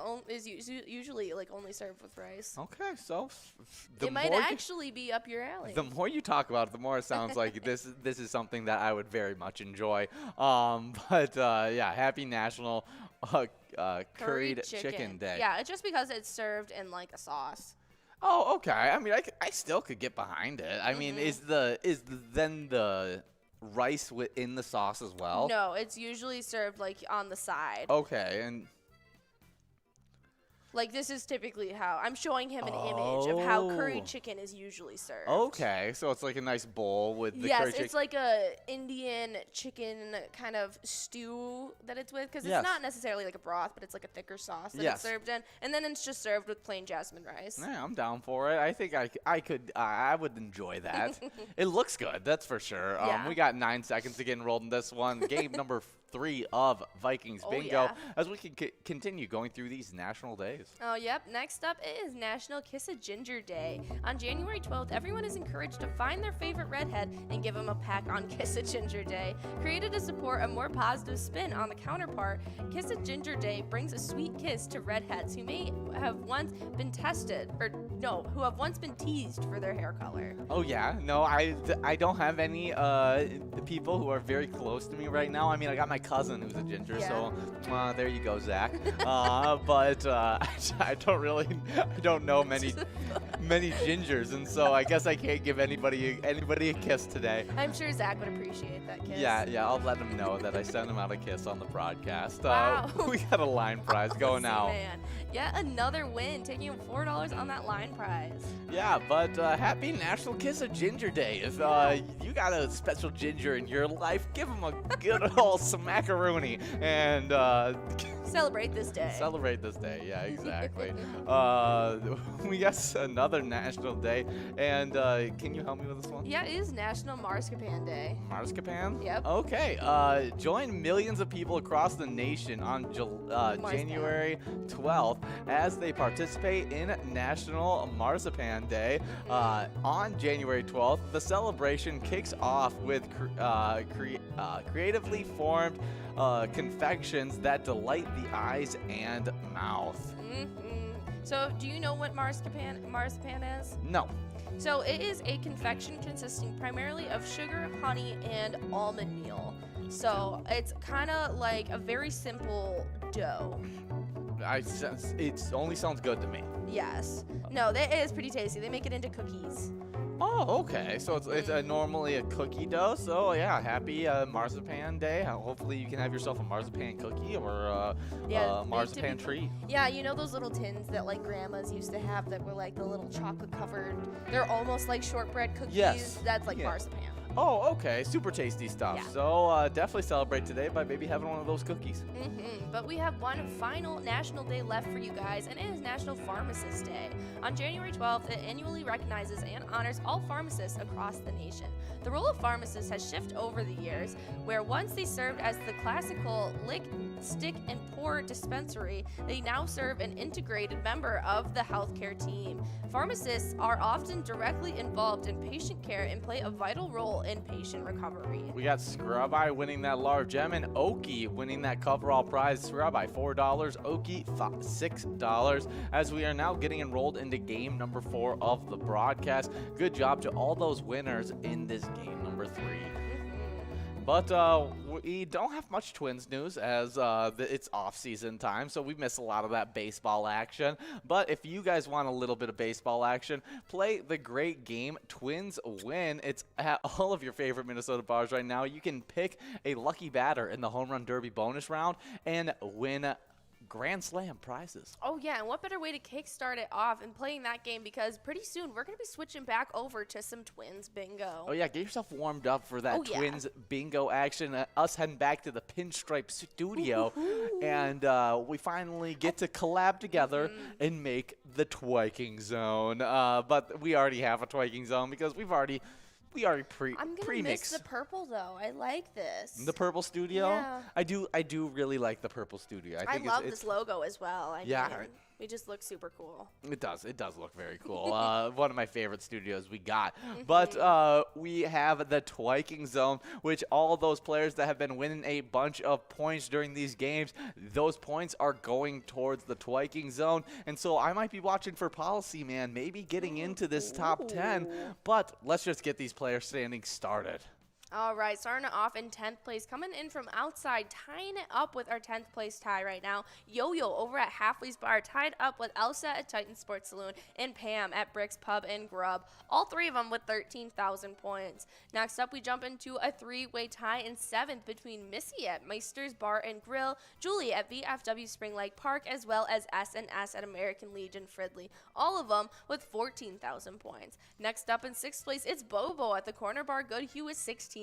usually like only served with rice. Okay, so It might actually be up your alley. The more you talk about it, the more it sounds like this is something that I would very much enjoy. Yeah, happy National Curried Chicken Day. Yeah, it's just because it's served in like a sauce. Oh, okay. I mean, I still could get behind it. I mean, is then the rice in the sauce as well? No, it's usually served like on the side. Okay, and like this is typically how I'm showing him an image of how curry chicken is usually served. Okay, so it's like a nice bowl with the curry chicken. Yes, it's like a Indian chicken kind of stew that it's with, because it's not necessarily like a broth, but it's like a thicker sauce that it's served in, and then it's just served with plain jasmine rice. Yeah, I'm down for it. I think I would enjoy that. It looks good, that's for sure. Yeah. We got 9 seconds to get enrolled in this one. Game number 3 of Vikings Bingo, as we can continue going through these national days. Oh, yep. Next up is National Kiss a Ginger Day. On January 12th, everyone is encouraged to find their favorite redhead and give them a pack on Kiss a Ginger Day. Created to support a more positive spin on the counterpart, Kiss a Ginger Day brings a sweet kiss to redheads who may have once been who have once been teased for their hair color. Oh yeah, no, I don't have any people who are very close to me right now. I mean, I got my cousin who's a ginger, so there you go, Zach. But I don't know many gingers, and so I guess I can't give anybody a kiss today. I'm sure Zach would appreciate that kiss. Yeah, I'll let him know that I sent him out a kiss on the broadcast. Wow. We got a line prize going out. Man. Yet another win, taking him $4 on that line prize. Yeah, but happy National Kiss a Ginger Day. If you got a special ginger in your life, give him a good old smackaroonie and Celebrate this day. Celebrate this day. Yeah, exactly. We got another national day, and can you help me with this one? Yeah, it is National Marzipan Day. Marzipan? Yep. Okay. Join millions of people across the nation on January 12th as they participate in National Marzipan Day. On January 12th, the celebration kicks off with creatively formed confections that delight the eyes and mouth. So, do you know what marzipan is? No. So, it is a confection consisting primarily of sugar, honey, and almond meal. So, it's kind of like a very simple dough. It only sounds good to me. Yes. No, it is pretty tasty. They make it into cookies. Oh, okay. So it's normally a cookie dough. So yeah, happy Marzipan Day. Hopefully you can have yourself a marzipan cookie or a marzipan treat. Yeah, you know those little tins that like grandmas used to have that were like the little chocolate covered. They're almost like shortbread cookies. Yes. That's like marzipan. Oh, okay. Super tasty stuff. Yeah. So definitely celebrate today by maybe having one of those cookies. But we have one final national day left for you guys, and it is National Pharmacist Day. On January 12th, it annually recognizes and honors all pharmacists across the nation. The role of pharmacists has shifted over the years, where once they served as the classical lick, stick, and pour dispensary, they now serve an integrated member of the healthcare team. Pharmacists are often directly involved in patient care and play a vital role in patient recovery. We got Scrub Eye winning that large gem and Okie winning that coverall prize. Scrub Eye $4, Okie $6. As we are now getting enrolled into game number 4 of the broadcast. Good job to all those winners in this game number 3. But we don't have much Twins news as it's off-season time, so we miss a lot of that baseball action. But if you guys want a little bit of baseball action, play the great game Twins Win. It's at all of your favorite Minnesota bars right now. You can pick a lucky batter in the Home Run Derby bonus round and win Grand Slam prizes. Oh yeah, and what better way to kickstart it off and playing that game, because pretty soon we're going to be switching back over to some Twins bingo. Oh yeah, get yourself warmed up for that Twins bingo action. Us heading back to the Pinstripe studio, and we finally get to collab together and make the Twiking Zone. But we already have a Twiking Zone because we already I'm gonna miss the purple though. I like this. The purple studio? Yeah. I do really like the purple studio. I think love this logo as well. I yeah. mean, it just looks super cool. It does look very cool. One of my favorite studios we got. But we have the Twiking Zone, which all those players that have been winning a bunch of points during these games, those points are going towards the Twiking Zone. And so I might be watching for Policy Man, maybe getting into this top 10. But let's just get these players standing started. All right, starting off in 10th place, coming in from outside, tying it up with our 10th place tie right now. Yo-Yo over at Halfway's Bar, tied up with Elsa at Titan Sports Saloon and Pam at Brick's Pub and Grub. All three of them with 13,000 points. Next up, we jump into a three-way tie in 7th between Missy at Meister's Bar and Grill, Julie at VFW Spring Lake Park, as well as S&S at American Legion Fridley. All of them with 14,000 points. Next up in 6th place, it's Bobo at the Corner Bar Goodhue with 16,000.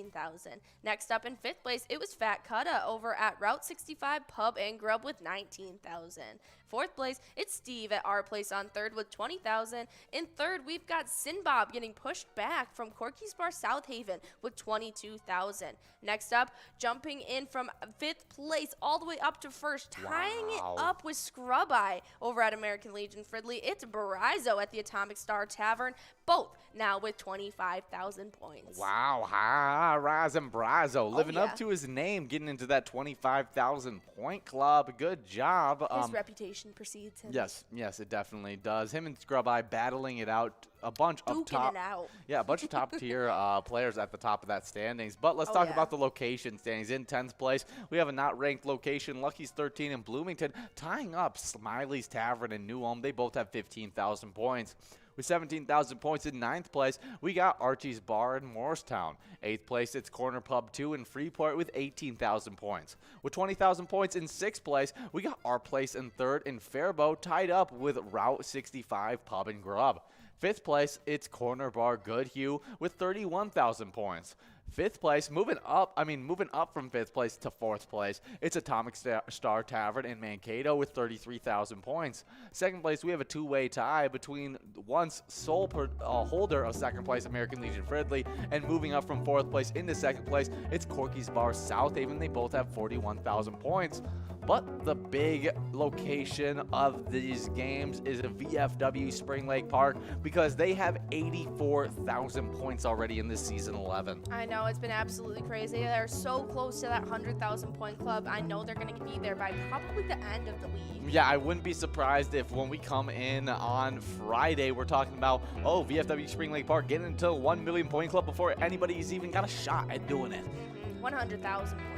Next up in 5th place, it was Fat Cutta over at Route 65 Pub and Grub with 19,000. 4th place, it's Steve at Our Place on 3rd with 20,000. In 3rd, we've got Sinbob getting pushed back from Corky's Bar South Haven with 22,000. Next up, jumping in from 5th place all the way up to 1st, tying it up with Scrub Eye over at American Legion Fridley. It's Barizo at the Atomic Star Tavern, both now with 25,000 points. Wow, Rising Brazo, living up to his name, getting into that 25,000 point club. Good job. His reputation precedes him. Yes, it definitely does. Him and Scrub Eye battling it out. A bunch of top tier players at the top of that standings. But let's talk about the location standings. In 10th place, we have a not ranked location, Lucky's 13 in Bloomington, tying up Smiley's Tavern in New Ulm. They both have 15,000 points. With 17,000 points in 9th place, we got Archie's Bar in Morristown. 8th place, it's Corner Pub 2 in Freeport with 18,000 points. With 20,000 points in 6th place, we got Our Place in 3rd in Faribault, tied up with Route 65 Pub and Grub. 5th place, it's Corner Bar Goodhue with 31,000 points. Fifth place, moving up from fifth place to fourth place, it's Atomic Star Tavern in Mankato with 33,000 points. Second place, we have a two-way tie between once sole holder of second place, American Legion Fridley, and moving up from fourth place into second place, it's Corky's Bar South Haven. They both have 41,000 points. But the big location of these games is a VFW Spring Lake Park because they have 84,000 points already in this season 11. I know, it's been absolutely crazy. They're so close to that 100,000 point club. I know they're going to be there by probably the end of the league. Yeah, I wouldn't be surprised if when we come in on Friday, we're talking about, VFW Spring Lake Park getting into 1 million point club before anybody's even got a shot at doing it. 100,000 point club.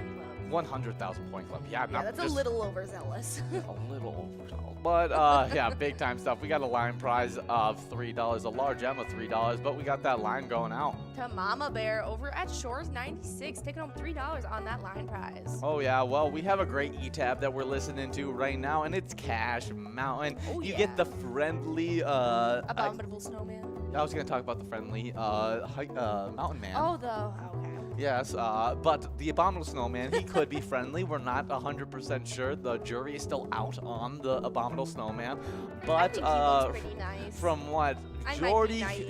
100,000 point club. Yeah, that's a little overzealous. A little overzealous. But, yeah, big time stuff. We got a line prize of $3, a large M of $3, but we got that line going out to Mama Bear over at Shores 96, taking home $3 on that line prize. Oh, yeah. Well, we have a great E-tab that we're listening to right now, and it's Cash Mountain. You get the friendly... Abominable Snowman. I was going to talk about the friendly Mountain Man. Okay. Yes, but the Abominable Snowman, he could be friendly. We're not 100% sure. The jury is still out on the Abominable Snowman. But I think he looks pretty nice. From what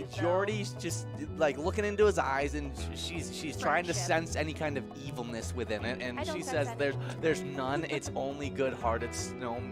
Jordy's just like looking into his eyes, and she's trying to sense any kind of evilness within it, and she says there's none. It's only good-hearted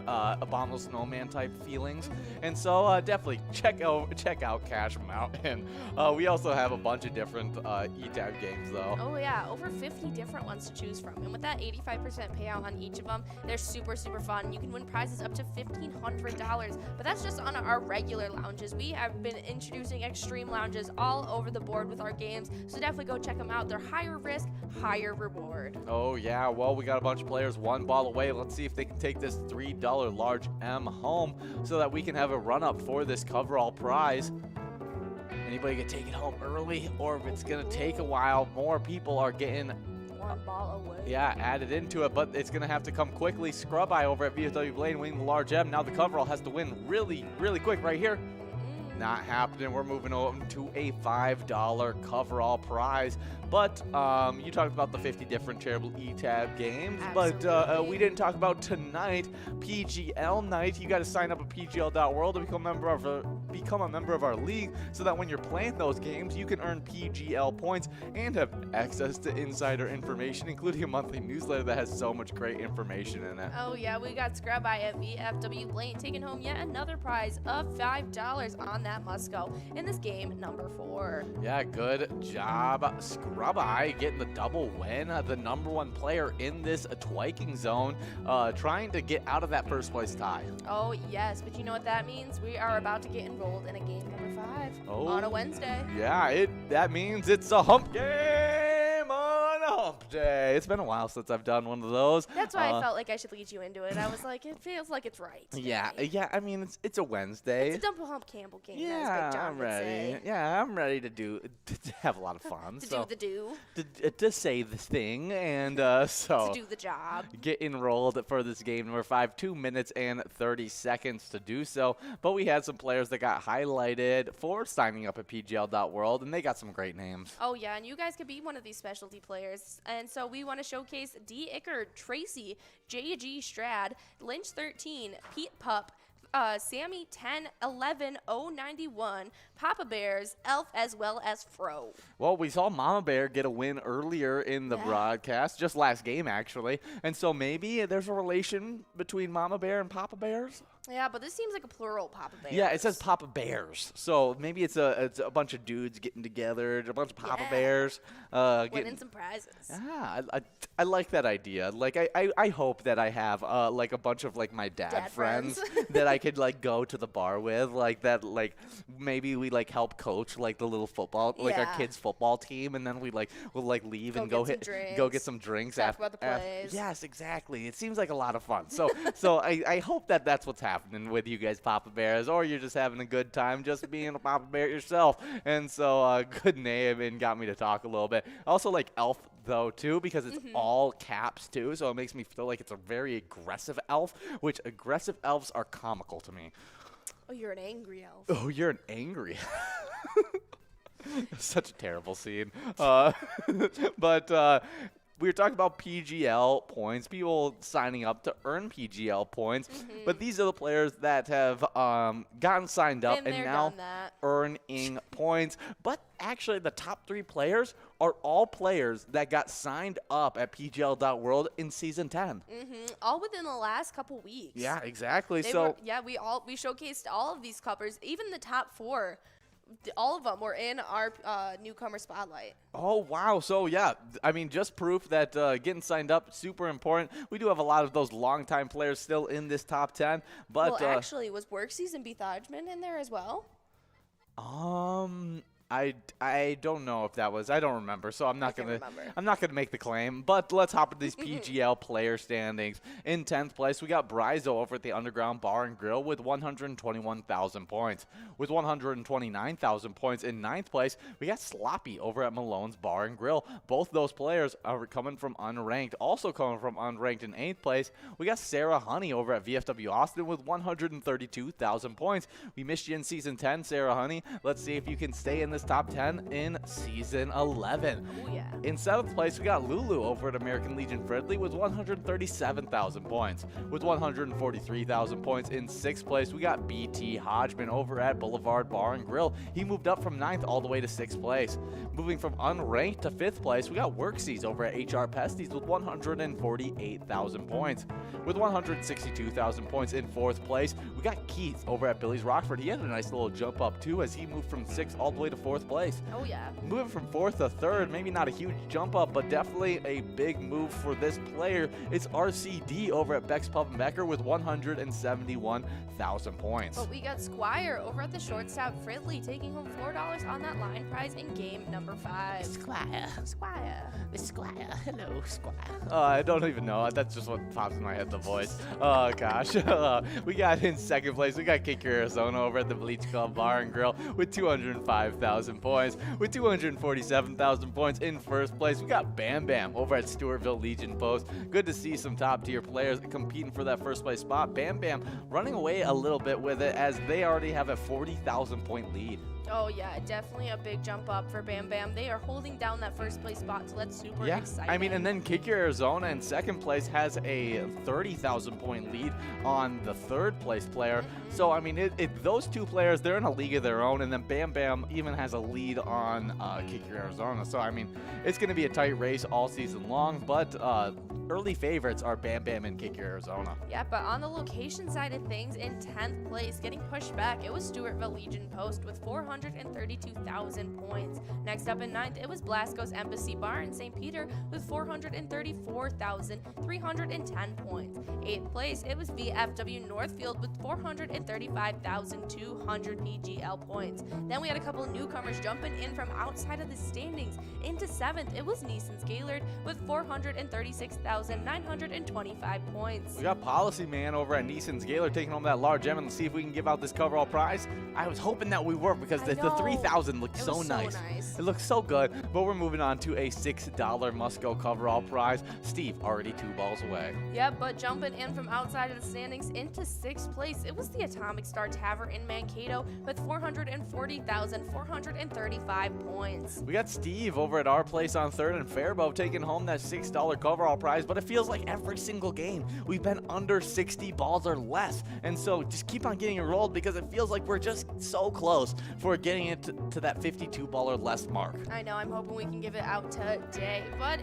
Abominable Snowman type feelings, and so definitely check out Cash Mountain. We also have a bunch of different E-Tab games though. Oh yeah, over 50 different ones to choose from, and with that 85% payout on each of them, they're super fun. You can win prizes up to $1,500, but that's just on our regular lounges. We have been introducing extreme lounges all over the board with our games, so definitely go check them out. They're higher risk, higher reward. Oh yeah, well, we got a bunch of players one ball away. Let's see if they can take this $3 large M home so that we can have a run up for this coverall prize. Anybody can take it home early, or if it's gonna take a while, more people are getting one ball away. Yeah, added into it, but it's going to have to come quickly. Scrub Eye over at VFW Blaine winning the large M. Now the coverall has to win really quick right here. Not happening. We're moving on to a $5 coverall prize. But you talked about the 50 different Charitable E-Tab games. Absolutely. But we didn't talk about tonight, PGL night. You got to sign up at PGL.world to become a member of our league, so that when you're playing those games, you can earn PGL points and have access to insider information, including a monthly newsletter that has so much great information in it. Oh yeah, we got Scrub Eye at VFW Blaine taking home yet another prize of $5 on that must-go in this game number 4. Yeah, good job, Scrub Eye, getting the double win. The number 1 player in this Twiking zone, trying to get out of that first place tie. Oh yes, but you know what that means? We are about to get enrolled in a game number 5 on a Wednesday. Yeah, that means it's a hump game on a hump day. It's been a while since I've done one of those. That's why I felt like I should lead you into it. I was like, it feels like it's right. Yeah. I mean, it's a Wednesday. It's a Dump Hump Campbell game. Yeah, I'm ready. Yeah, I'm ready to have a lot of fun. To say the thing, and so to do the job. Get enrolled for this game number 5. 2 minutes and 30 seconds to do so. But we had some players that got highlighted for signing up at PGL.world, and they got some great names. Oh yeah, and you guys could be one of these specialty players. And so we want to showcase D. Ickard, Tracy, JG Strad, Lynch 13, Pete Pup, Sammy 10-11-091, Papa Bears, Elf, as well as Fro. Well, we saw Mama Bear get a win earlier in the broadcast, just last game actually, and so maybe there's a relation between Mama Bear and Papa Bears. Yeah, but this seems like a plural Papa Bears. Yeah, it says Papa Bears, so maybe it's a bunch of dudes getting together, a bunch of Papa Bears winning some prizes. Yeah, I like that idea. Like I hope that I have like a bunch of like my dad friends that I could like go to the bar with, like that, like maybe we like help coach like the little football, like our kids football team, and then we'll leave and go get some drinks after the plays. Yes, exactly. It seems like a lot of fun. So I hope that that's what's happening with you guys, Papa Bears, or you're just having a good time just being a Papa Bear yourself. And so good name, and got me to talk a little bit. Also like Elf though too, because it's all caps too, so it makes me feel like it's a very aggressive elf, which aggressive elves are comical to me. Oh, you're an angry elf. Oh, you're an angry Such a terrible scene. But we were talking about PGL points, people signing up to earn PGL points. But these are the players that have gotten signed up Been and there, now done that. earning points. But actually, the top 3 players are all players that got signed up at PGL.World in Season 10. All within the last couple weeks. Yeah, exactly. They So we showcased all of these covers, even the top 4. All of them were in our newcomer spotlight. oh, wow. So, yeah, I mean, just proof that getting signed up, super important. We do have a lot of those longtime players still in this top 10. But Well, actually, was Work Season B. Thodgman in there as well? I don't know if that was. I don't remember. So I'm not can't gonna remember. I'm not gonna make the claim. But let's hop into these PGL player standings. In 10th place, we got Bryzo over at the Underground Bar and Grill with 121,000 points. With 129,000 points in 9th place, we got Sloppy over at Malone's Bar and Grill. Both those players are coming from unranked. Also coming from unranked in 8th place, we got Sarah Honey over at VFW Austin with 132,000 points. We missed you in Season 10, Sarah Honey. Let's see if you can stay in this top 10 in Season 11. Oh, yeah. In 7th place, we got Lulu over at American Legion Fridley with 137,000 points. With 143,000 points in 6th place, we got BT Hodgman over at Boulevard Bar and Grill. He moved up from 9th all the way to 6th place. Moving from unranked to 5th place, we got Worksies over at HR Pesties with 148,000 points. With 162,000 points in 4th place, we got Keith over at Billy's Rockford. He had a nice little jump up too as he moved from 6th all the way to 4th place. Oh, yeah. Moving from 4th to 3rd, maybe not a huge jump up, but definitely a big move for this player. It's RCD over at Beck's Pub and Becker with 171,000 points. But we got Squire over at the shortstop Fridley taking home $4 on that line prize in game number 5. Squire. Squire. Squire. Hello, Squire. I don't even know. That's just what pops in my head, the voice. Oh, gosh. We got in 2nd place, we got Kicker Arizona over at the Bleach Club Bar and Grill with 205,000 points. With 247,000 points in 1st place, we got Bam Bam over at Stewartville Legion Post. Good to see some top-tier players competing for that 1st place spot. Bam Bam running away a little bit with it as they already have a 40,000 point lead. Oh, yeah, definitely a big jump up for Bam Bam. They are holding down that 1st place spot, so that's super exciting. I mean, and then Kick Your Arizona in 2nd place has a 30,000 point lead on the 3rd place player. So, I mean, those two players, they're in a league of their own, and then Bam Bam even has a lead on Kick Your Arizona. So, I mean, it's going to be a tight race all season long, but early favorites are Bam Bam and Kick Your Arizona. Yeah, but on the location side of things, in 10th place, getting pushed back, it was Stewartville Legion Post with 432,000 points. Next up in 9th, it was Blasco's Embassy Bar in St. Peter with 434,310 points. 8th place, it was VFW Northfield with 435,200 PGL points. Then we had a couple of newcomers jumping in from outside of the standings. Into 7th, it was Neeson's Gaylord with 436,925 points. We got Policy Man over at Neeson's Gaylor taking home that large gem, and see if we can give out this coverall prize. I was hoping that we were because the 3,000 looked so nice. It looks so good. But we're moving on to a $6 must-go coverall prize. Steve already 2 balls away. Yeah, but jumping in from outside of the standings into 6th place, it was the Atomic Star Tavern in Mankato with 440,435 points. We got Steve over at our place on 3rd and Faribault taking home that $6 coverall prize, but it feels like every single game we've been under 60 balls or less. And so just keep on getting enrolled because it feels like we're just so close for getting it to that 52 ball or less mark. I know, I'm hoping we can give it out today. But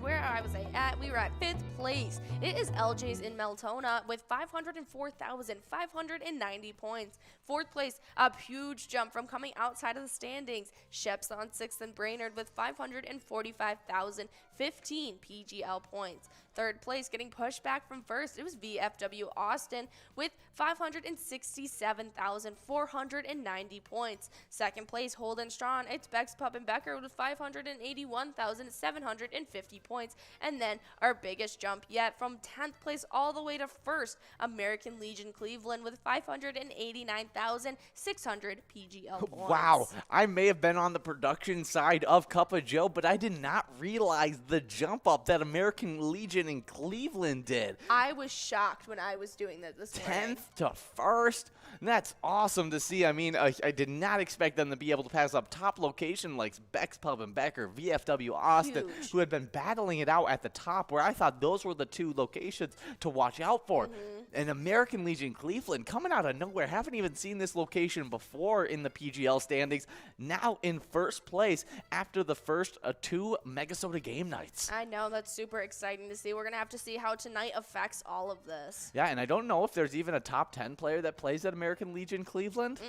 where I was at, we were at 5th place. It is LJ's in Meltona with 504,590 points. 4th place, a huge jump from coming outside of the standings. Shep's on 6th and Brainerd with 545,015 PGL points. 3rd place, getting pushed back from 1st, it was VFW Austin with 567,490 points. 2nd place, Holden Strawn, it's Beck's Pub and Becker with 581,750 points. And then our biggest jump yet, from 10th place all the way to 1st, American Legion Cleveland with 589,600 PGL points. Wow, I may have been on the production side of Cup of Joe, but I did not realize the jump up that American Legion Legion in Cleveland did. I was shocked when I was doing that this morning. 10th to 1st. And that's awesome to see. I mean, I did not expect them to be able to pass up top location like Beck's Pub and Becker, VFW Austin, Huge. who had been battling it out at the top, where I thought those were the 2 locations to watch out for. And American Legion Cleveland coming out of nowhere. Haven't even seen this location before in the PGL standings. Now in first place after the first 2 MegaSota game nights. I know, that's super exciting to see. We're going to have to see how tonight affects all of this. Yeah, and I don't know if there's even a top 10 player that plays at American Legion Cleveland.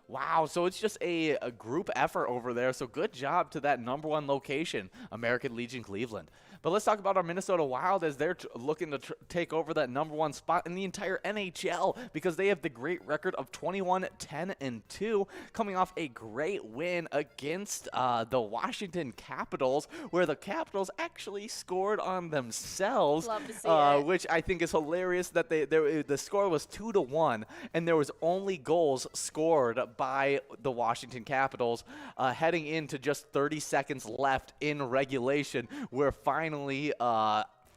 Wow, so it's just a group effort over there. So good job to that #1 location, American Legion Cleveland. But let's talk about our Minnesota Wild as they're looking to take over that #1 spot in the entire NHL because they have the great record of 21-10-2, coming off a great win against the Washington Capitals, where the Capitals actually scored on themselves. Love to see it. Which I think is hilarious that the score was 2-1, and there was only goals scored by the Washington Capitals heading into just 30 seconds left in regulation, where finally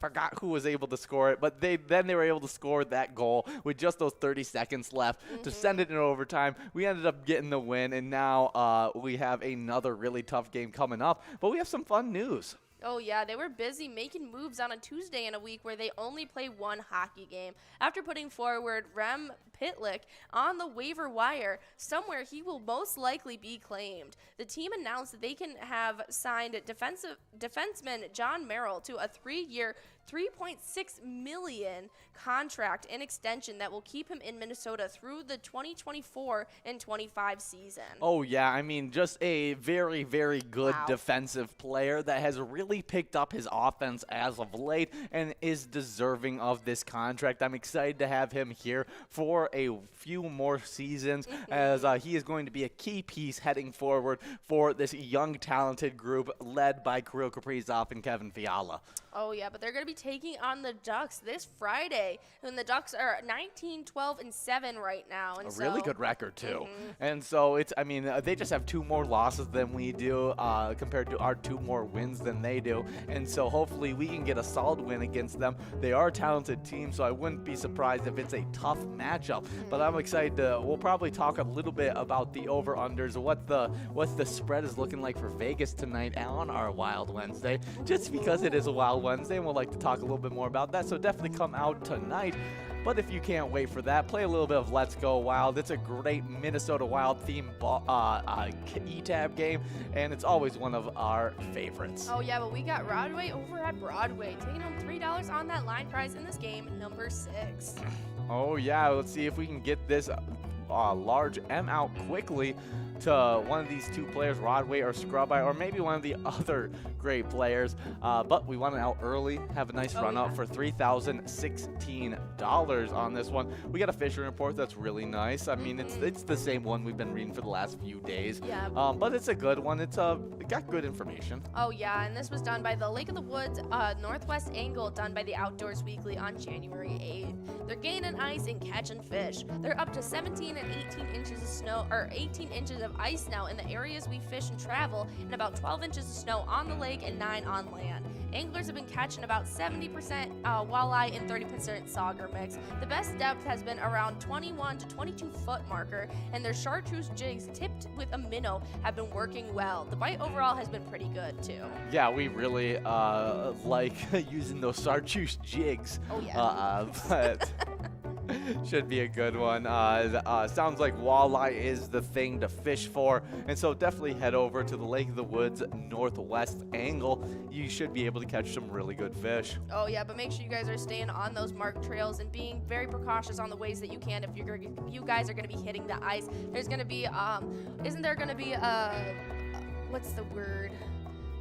forgot who was able to score it, but they were able to score that goal with just those 30 seconds left to send it in overtime. We ended up getting the win, and now we have another really tough game coming up, but we have some fun news. Oh, yeah, they were busy making moves on a Tuesday in a week where they only play 1 hockey game. After putting forward Rem Pitlick on the waiver wire, somewhere he will most likely be claimed. The team announced that they can have signed defenseman John Merrill to a 3-year, $3.6 million contract and extension that will keep him in Minnesota through the 2024 and 25 season. Oh, yeah. I mean, just a very, very good Wow. defensive player that has really picked up his offense as of late and is deserving of this contract. I'm excited to have him here for a few more seasons as he is going to be a key piece heading forward for this young, talented group led by Kirill Kaprizov and Kevin Fiala. Oh, yeah, but they're going to be taking on the Ducks this Friday. And the Ducks are 19-12-7 right now. And A really good record, too. And so, they just have 2 more losses than we do compared to our 2 more wins than they do. And so, hopefully, we can get a solid win against them. They are a talented team, so I wouldn't be surprised if it's a tough matchup. But I'm excited we'll probably talk a little bit about the over-unders, what the spread is looking like for Vegas tonight on our Wild Wednesday, just because it is a Wild Wednesday, and we'll like to talk a little bit more about that, so definitely come out tonight. But if you can't wait for that, play a little bit of Let's Go Wild. It's a great Minnesota Wild themed E-Tab game, and it's always one of our favorites. Oh, yeah, but we got Broadway over at Broadway, taking home $3 on that line prize in this game, number 6. Oh, yeah, let's see if we can get this large M out quickly to one of these 2 players, Rodway or Scrubeye, or maybe one of the other great players. But we want it out early, have a nice run up for $3,016 on this one. We got a fishing report that's really nice. I mean, it's the same one we've been reading for the last few days. Yeah. But it's a good one. It got good information. Oh, yeah, and this was done by the Lake of the Woods Northwest Angle, done by the Outdoors Weekly on January 8th. They're gaining ice and catching fish. They're up to 17 and 18 inches of snow, or 18 inches of ice now in the areas we fish and travel, and about 12 inches of snow on the lake and 9 on land. Anglers have been catching about 70% walleye and 30% sauger mix. The best depth has been around 21 to 22 foot marker, and their chartreuse jigs tipped with a minnow have been working well. The bite overall has been pretty good too. Yeah, we really like using those chartreuse jigs. Oh, yeah. But should be a good one. Sounds like walleye is the thing to fish for, and so definitely head over to the Lake of the Woods Northwest Angle. You should be able to catch some really good fish. Oh, yeah, but make sure you guys are staying on those marked trails and being very precautious on the ways that you can if you guys are going to be hitting the ice. There's going to be, isn't there going to be, what's the word?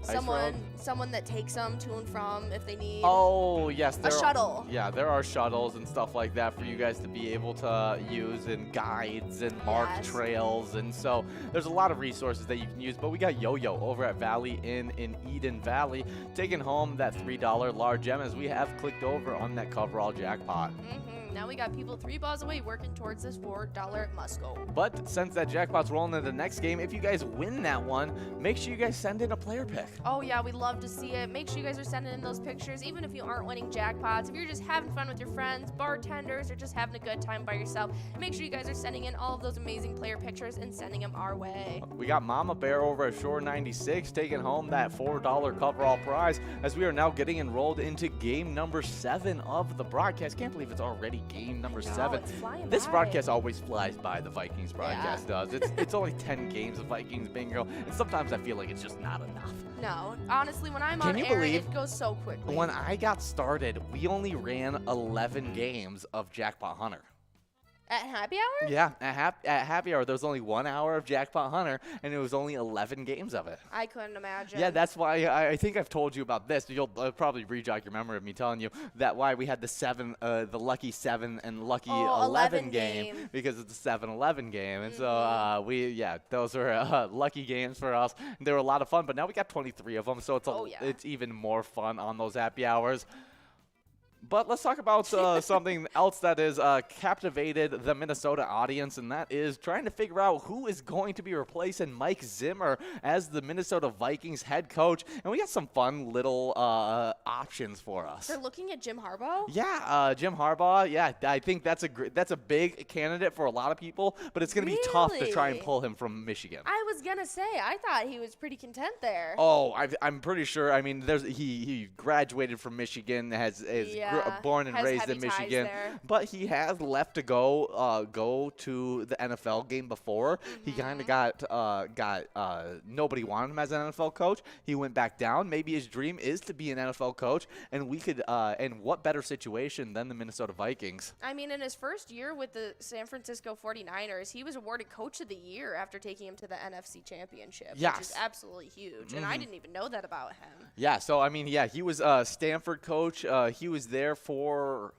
Someone that takes them to and from if they need. Oh, yes. A shuttle. Yeah, there are shuttles and stuff like that for you guys to be able to use, and guides and marked trails. And so there's a lot of resources that you can use. But we got Yo-Yo over at Valley Inn in Eden Valley taking home that $3 large gem as we have clicked over on that coverall jackpot. Now we got people 3 balls away working towards this $4 must-go. But since that jackpot's rolling into the next game, if you guys win that one, make sure you guys send in a player pick. Oh yeah, we love to see it. Make sure you guys are sending in those pictures, even if you aren't winning jackpots. If you're just having fun with your friends, bartenders, or just having a good time by yourself, make sure you guys are sending in all of those amazing player pictures and sending them our way. We got Mama Bear over at Shore 96 taking home that $4 coverall prize as we are now getting enrolled into game number 7 of the broadcast. Can't believe it's already game number 7. It's flying This by. broadcast always flies by, the Vikings broadcast does. It's only 10 games of Vikings bingo, and sometimes I feel like it's just not enough. No, honestly, when I'm Can on you air, believe it goes so quickly. When I got started, we only ran 11 games of Jackpot Hunter. At happy hour? Yeah, at happy hour, there was only 1 hour of Jackpot Hunter, and it was only 11 games of it. I couldn't imagine. Yeah, that's why I think I've told you about this. You'll probably re-jog your memory of me telling you that why we had the lucky 7 and lucky 11 game because it's a 7-11 game, and so those were lucky games for us. They were a lot of fun, but now we got 23 of them, so it's even more fun on those happy hours. But let's talk about something else that has captivated the Minnesota audience, and that is trying to figure out who is going to be replacing Mike Zimmer as the Minnesota Vikings head coach. And we got some fun little options for us. They're looking at Jim Harbaugh? Yeah, Jim Harbaugh. Yeah, I think that's a big candidate for a lot of people, but it's going to be tough to try and pull him from Michigan. I was going to say, I thought he was pretty content there. Oh, I'm pretty sure. I mean, he graduated from Michigan, born and raised in Michigan, but he has left to go to the NFL game before. He kind of got nobody wanted him as an NFL coach. He went back down. Maybe his dream is to be an NFL coach, and we could and what better situation than the Minnesota Vikings? I mean, in his first year with the San Francisco 49ers, he was awarded Coach of the Year after taking him to the NFC Championship, which is absolutely huge, and I didn't even know that about him. Yeah, so I mean, he was Stanford coach. He was there for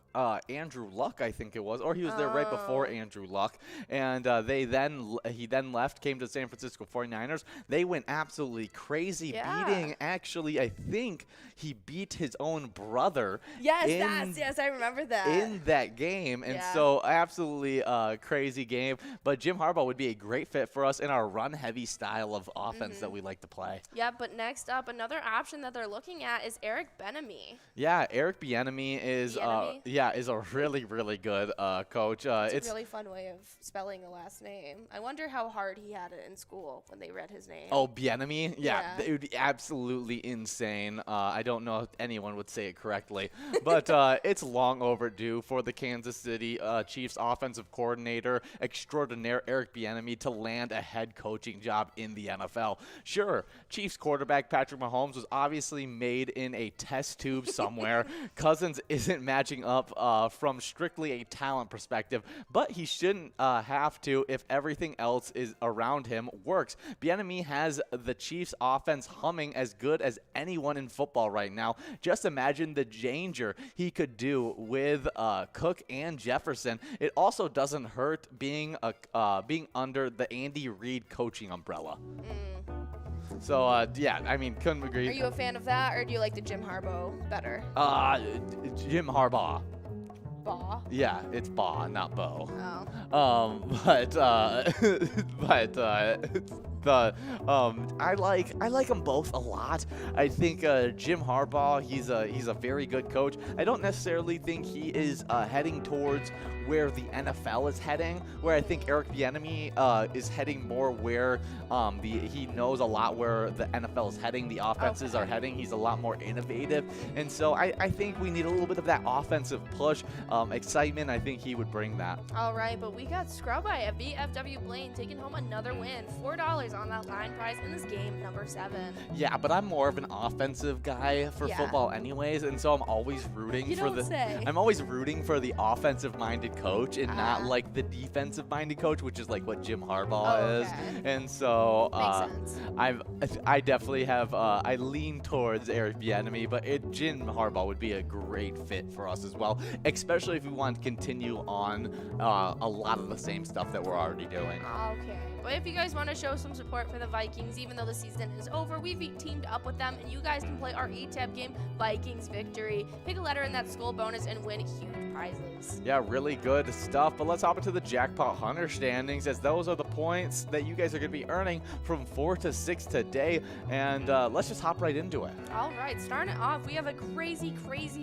Andrew Luck, I think it was, or he was there right before Andrew Luck, and he then left, came to San Francisco 49ers. They went absolutely crazy, beating, actually, I think he beat his own brother. Yes, I remember that. In that game, and so absolutely crazy game, but Jim Harbaugh would be a great fit for us in our run-heavy style of offense that we like to play. Yeah, but next up, another option that they're looking at is Eric Bieniemy. Yeah, Eric Bieniemy is a really, really good coach. It's a really fun way of spelling a last name. I wonder how hard he had it in school when they read his name. Oh, Bieniemy? Yeah, it would be absolutely insane. I don't know if anyone would say it correctly, but it's long overdue for the Kansas City Chiefs offensive coordinator extraordinaire Eric Bieniemy to land a head coaching job in the NFL. Sure, Chiefs quarterback Patrick Mahomes was obviously made in a test tube somewhere. Cousins isn't matching up from strictly a talent perspective, but he shouldn't have to if everything else is around him works. Bieniemy has the Chiefs offense humming as good as anyone in football right now. Just imagine the danger he could do with Cook and Jefferson. It also doesn't hurt being under the Andy Reid coaching umbrella. So, I mean, couldn't agree. Are you a fan of that, or do you like the Jim Harbaugh better? Jim Harbaugh. Baugh? Yeah, it's Baugh, not Bo. Oh. I like them both a lot. I think Jim Harbaugh, he's a very good coach. I don't necessarily think he is heading towards where the NFL is heading, where I think Eric Bieniemy is heading more where he knows a lot where the NFL is heading, the offenses are heading. He's a lot more innovative, and so I think we need a little bit of that offensive push, excitement. I think he would bring that. All right, but we got Scrubby at VFW Blaine taking home another win, $4 on that line prize in this game number 7. Yeah, but I'm more of an offensive guy for football anyways, and so I'm always rooting I'm always rooting for the offensive-minded coach and not like the defensive-minded coach, which is like what Jim Harbaugh is. And so I definitely have I lean towards Eric Bieniemy, but Jim Harbaugh would be a great fit for us as well, especially if we want to continue on a lot of the same stuff that we're already doing. Okay. But if you guys want to show some support for the Vikings. Even though the season is over, we've teamed up with them, and you guys can play our 8-tab game, Vikings Victory. Pick a letter in that skull bonus and win huge prizes. Yeah, really good stuff. But let's hop into the Jackpot Hunter standings, as those are the points that you guys are going to be earning from 4 to 6 today. And let's just hop right into it. All right, starting it off, we have a crazy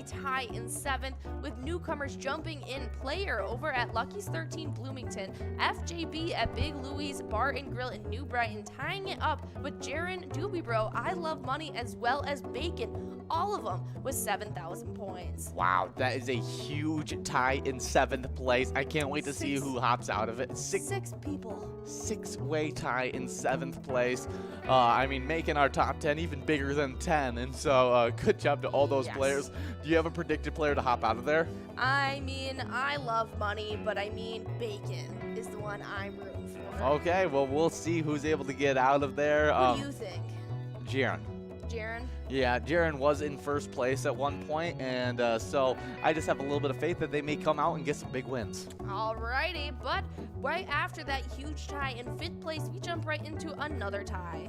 tie in 7th with newcomers jumping in. Player over at Lucky's 13 Bloomington, FJB at Big Louie's Bar and Grill in New Brighton, tying it up with Jaron Doobie Bro, I Love Money, as well as Bacon, all of them with 7,000 points. Wow, that is a huge tie in 7th place. I can't wait to see who hops out of it. Six people. 6-way tie in 7th place. I mean, making our top 10 even bigger than 10. And so good job to all those players. Do you have a predicted player to hop out of there? I mean, I love money, but I mean, Bacon is the one I'm rooting for. Okay, well, we'll see who's able to get out of there. Who do you think? Jaron. Jaron? Yeah, Jaron was in first place at one point, and so I just have a little bit of faith that they may come out and get some big wins. Alrighty, but right after that huge tie in 5th place, we jump right into another tie.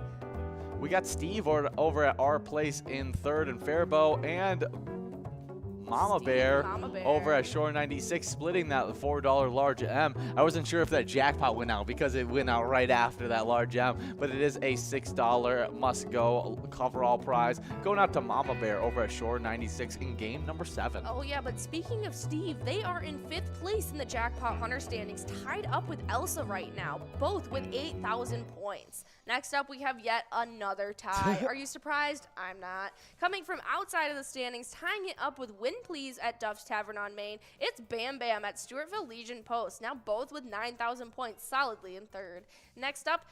We got Steve over at our place in 3rd and Faribault, and Mama Bear over at Shore 96, splitting that $4 large M. I wasn't sure if that jackpot went out because it went out right after that large M, but it is a $6 must-go coverall prize going out to Mama Bear over at Shore 96 in game number 7. Oh yeah, but speaking of Steve, they are in 5th place in the Jackpot Hunter standings, tied up with Elsa right now, both with 8,000 points. Next up, we have yet another tie. Are you surprised? I'm not. Coming from outside of the standings, tying it up with Win Please at Duff's Tavern on Main, it's Bam Bam at Stewartville Legion Post, now both with 9,000 points, solidly in 3rd. Next up,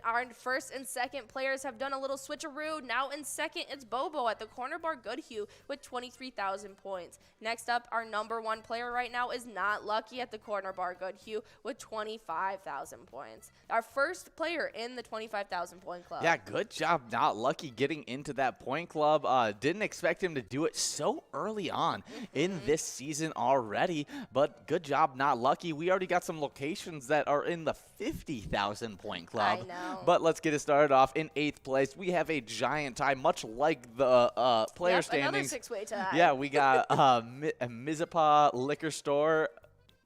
our 1st and 2nd players have done a little switcheroo. Now in 2nd, it's Bobo at the Corner Bar Goodhue with 23,000 points. Next up, our number 1 player right now is Not Lucky at the Corner Bar Goodhue with 25,000 points. Our first player in the 25,000 point club. Yeah, good job, Not Lucky, getting into that point club. Didn't expect him to do it so early on in this season already, but good job, Not Lucky. We already got some locations that are in the 50,000 point club. I know. But let's get it started off. In 8th place, we have a giant tie, much like the player standings. Another 6-way tie. Yeah, we got Mizpah Liquor Store,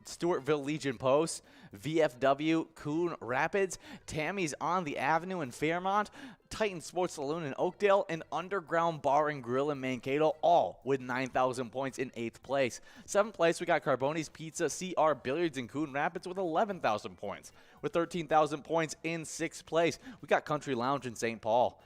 Stewartville Legion Post, VFW, Coon Rapids, Tammy's on the Avenue in Fairmont, Titan Sports Saloon in Oakdale, and Underground Bar and Grill in Mankato, all with 9,000 points in 8th place. 7th place, we got Carboni's Pizza, CR Billiards in Coon Rapids with 11,000 points. With 13,000 points in 6th place, we got Country Lounge in St. Paul.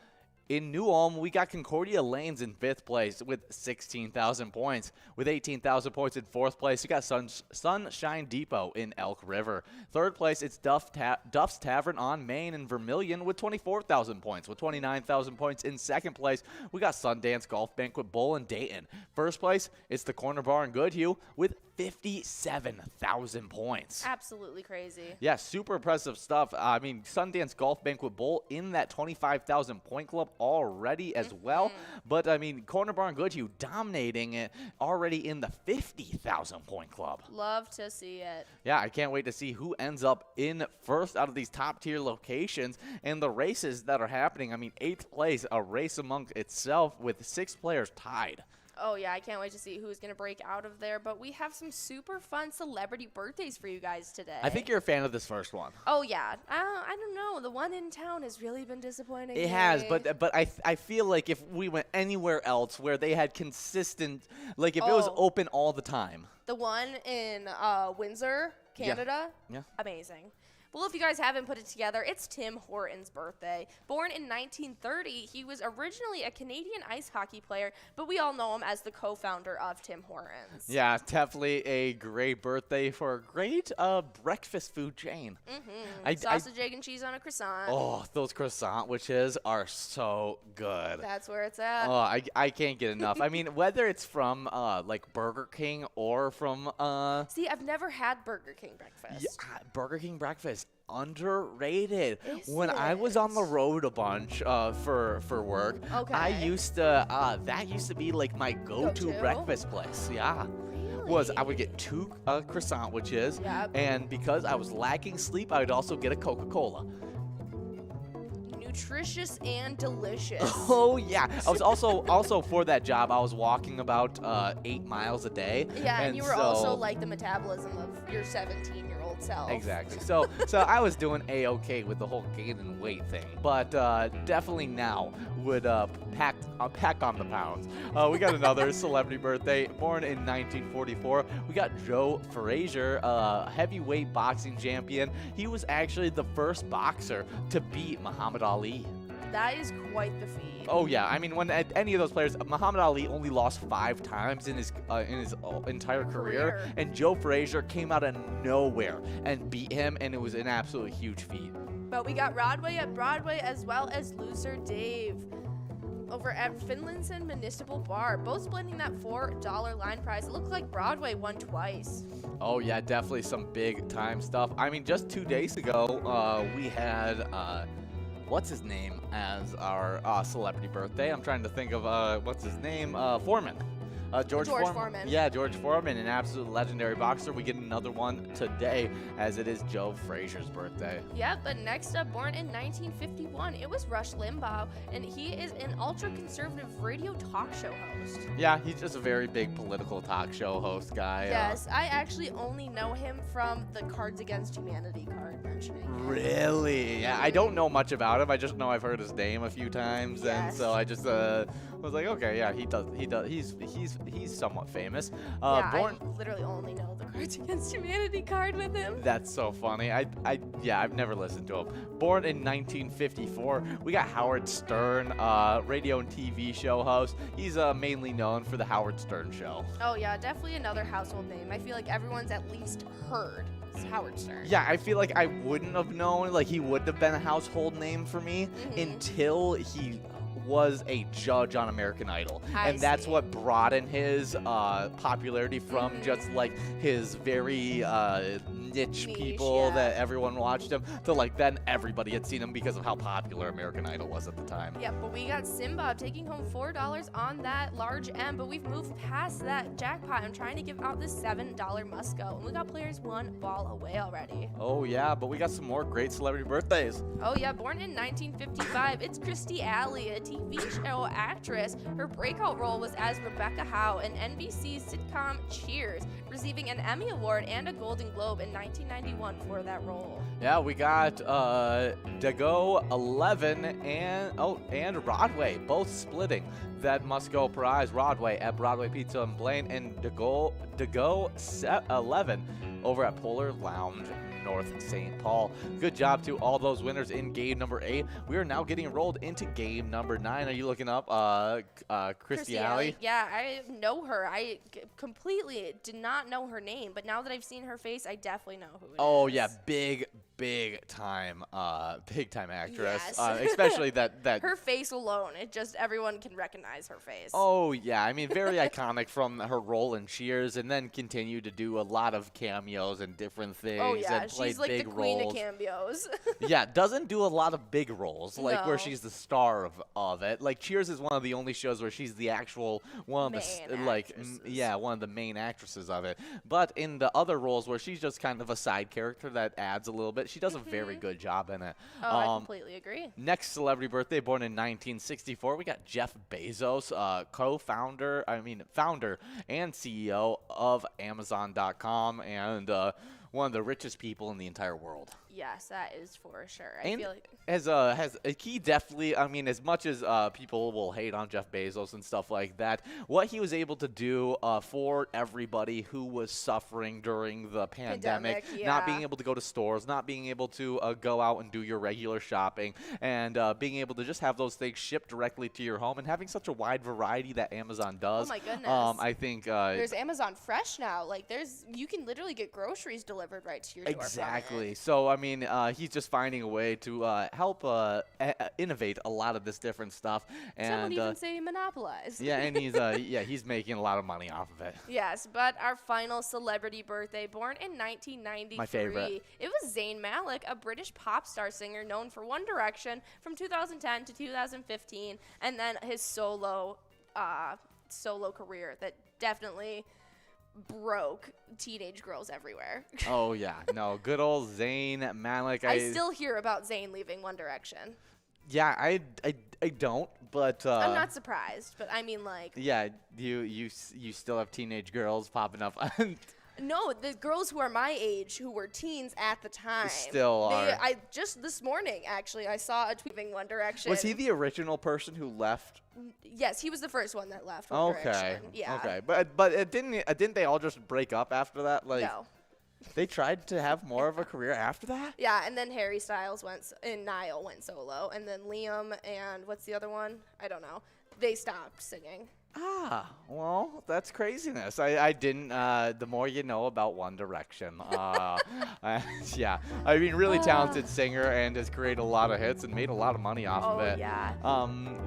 In New Ulm, we got Concordia Lanes in 5th place with 16,000 points. With 18,000 points in 4th place, we got Sunshine Depot in Elk River. 3rd place, it's Duff's Tavern on Main in Vermilion with 24,000 points. With 29,000 points in 2nd place, we got Sundance Golf Banquet Bowl in Dayton. 1st place, it's the Corner Bar in Goodhue with 57,000 points. Absolutely crazy. Yeah, super impressive stuff. I mean, Sundance Golf Banquet Bowl in that 25,000 point club already as well. But, I mean, Corner Bar and Goodhue dominating it already in the 50,000 point club. Love to see it. Yeah, I can't wait to see who ends up in first out of these top tier locations and the races that are happening. I mean, 8th place, a race among itself with 6 players tied. Oh, yeah, I can't wait to see who's going to break out of there. But we have some super fun celebrity birthdays for you guys today. I think you're a fan of this first one. Oh, yeah. I don't know. The one in town has really been disappointing. It has, but I feel like if we went anywhere else where they had consistent, like if it was open all the time. The one in Windsor, Canada? Yeah. Amazing. Well, if you guys haven't put it together, it's Tim Horton's birthday. Born in 1930, he was originally a Canadian ice hockey player, but we all know him as the co-founder of Tim Hortons. Yeah, definitely a great birthday for a great breakfast food chain. Sausage, egg, and cheese on a croissant. Oh, those croissant witches are so good. That's where it's at. Oh, I can't get enough. I mean, whether it's from like Burger King or from See, I've never had Burger King breakfast. Yeah, Burger King breakfast. Underrated. Is when I was on the road a bunch for work, Okay. I used to that used to be like my go-to breakfast place. Yeah. Was I would get 2 croissant witches, Yep. and because I was lacking sleep, I would also get a Coca-Cola. nutritious and delicious. Oh yeah, I was also for that job. I was walking about 8 miles a day. Yeah, and you were so, also like the metabolism of your 17-year-old self. Exactly. So I was doing a-okay with the whole gaining weight thing, but definitely now would pack on the pounds. We got another celebrity birthday, born in 1944. We got Joe Frazier, heavyweight boxing champion. He was actually the first boxer to beat Muhammad Ali. That is quite the feat. Oh yeah, I mean, when any of those players, Muhammad Ali only lost 5 times in his entire career, and Joe Frazier came out of nowhere and beat him, and it was an absolutely huge feat. But we got Rodway at Broadway as well as Loser Dave over at Finlayson Municipal Bar, both splitting that $4 line prize. It looked like Broadway won twice. Oh yeah, definitely some big time stuff. I mean, just 2 days ago, we had what's his name as our celebrity birthday. I'm trying to think of what's his name, Foreman. George Foreman. Yeah, George Foreman, an absolute legendary boxer. We get another one today, as it is Joe Frazier's birthday. Yeah, but next up, born in 1951, it was Rush Limbaugh, and he is an ultra-conservative radio talk show host. Yeah, he's just a very big political talk show host guy. Yes, I actually only know him from the Cards Against Humanity card mentioning him. Really? Yeah, I don't know much about him. I just know I've heard his name a few times, Yes. and so I just was like, okay, yeah, he does. He's somewhat famous. Yeah, Born. I literally only know the Cards Against Humanity card with him. That's so funny. I've never listened to him. Born in 1954, we got Howard Stern, radio and TV show host. He's mainly known for the Howard Stern Show. Oh yeah, definitely another household name. I feel like everyone's at least heard Howard Stern. Yeah, I feel like I wouldn't have known, like he would have been a household name for me until he was a judge on American Idol. And that's what brought in his popularity from just like his very niche people that everyone watched him to like then everybody had seen him because of how popular American Idol was at the time. Yeah, but we got Simba taking home $4 on that large M, but we've moved past that jackpot. I'm trying to give out this $7 Musco, and we got players 1 ball away already. Oh yeah, but we got some more great celebrity birthdays. Oh yeah, born in 1955, it's Christy Alley, a TV show actress. Her breakout role was as Rebecca Howe in NBC's sitcom Cheers, receiving an Emmy Award and a Golden Globe in 1991 for that role. Yeah, we got Dago 11 and Broadway both splitting that Musco prize. Broadway at Broadway Pizza and Blaine, and Dago 11 over at Polar Lounge North St. Paul. Good job to all those winners in game number 8. We are now getting enrolled into game number 9. Are you looking up Christy Alley? Yeah, I know her. I completely did not know her name, but now that I've seen her face, I definitely know who it is. Oh yeah, big time actress. Yes. Especially that her face alone, it just everyone can recognize her face. Oh yeah, I mean very iconic from her role in Cheers, and then continued to do a lot of cameos and different things. Oh yeah, and played she's like big the queen roles. of cameos. Yeah, doesn't do a lot of big roles like where No. she's the star of it. Like Cheers is one of the only shows where she's the actual one of one of the main actresses of it. But in the other roles where she's just kind of a side character that adds a little bit, she does a very good job in it. Oh, I completely agree. Next celebrity birthday, born in 1964, we got Jeff Bezos, founder and CEO of Amazon.com, and one of the richest people in the entire world. Yes, that is for sure. I And feel like he definitely, I mean, as much as people will hate on Jeff Bezos and stuff like that, what he was able to do for everybody who was suffering during the pandemic, not being able to go to stores, not being able to go out and do your regular shopping, and being able to just have those things shipped directly to your home, and having such a wide variety that Amazon does. Oh my goodness. I think there's Amazon Fresh now. Like you can literally get groceries delivered right to your door. Exactly. So I mean, he's just finding a way to help innovate a lot of this different stuff. And some would even say monopolize. Yeah, and he's making a lot of money off of it. Yes, but our final celebrity birthday, born in 1993. My favorite. It was Zayn Malik, a British pop star singer known for One Direction from 2010 to 2015, and then his solo career that definitely broke teenage girls everywhere. Oh yeah, no, good old Zayn Malik. I still hear about Zayn leaving One Direction. Yeah, I don't, but I'm not surprised, but I mean, like, yeah, you still have teenage girls popping up. no, the girls who are my age, who were teens at the time, Still are. I just this morning actually, I saw a tweet in One Direction. Was he the original person who left? Yes, he was the first one that left. One Okay. Direction. Yeah. Okay, but it didn't they all just break up after that? Like, No. they tried to have more of a career after that? Yeah, and then Harry Styles and Niall went solo, and then Liam and what's the other one? I don't know. They stopped singing. Ah, well, that's craziness. I didn't, the more you know about One Direction. Yeah, I mean, really talented singer and has created a lot of hits and made a lot of money off of it. Yeah.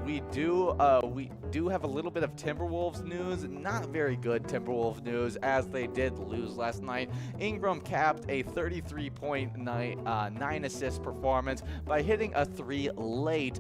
We do have a little bit of Timberwolves news. Not very good Timberwolves news, as they did lose last night. Ingram capped a 33-point 9-assist performance by hitting a 3 late,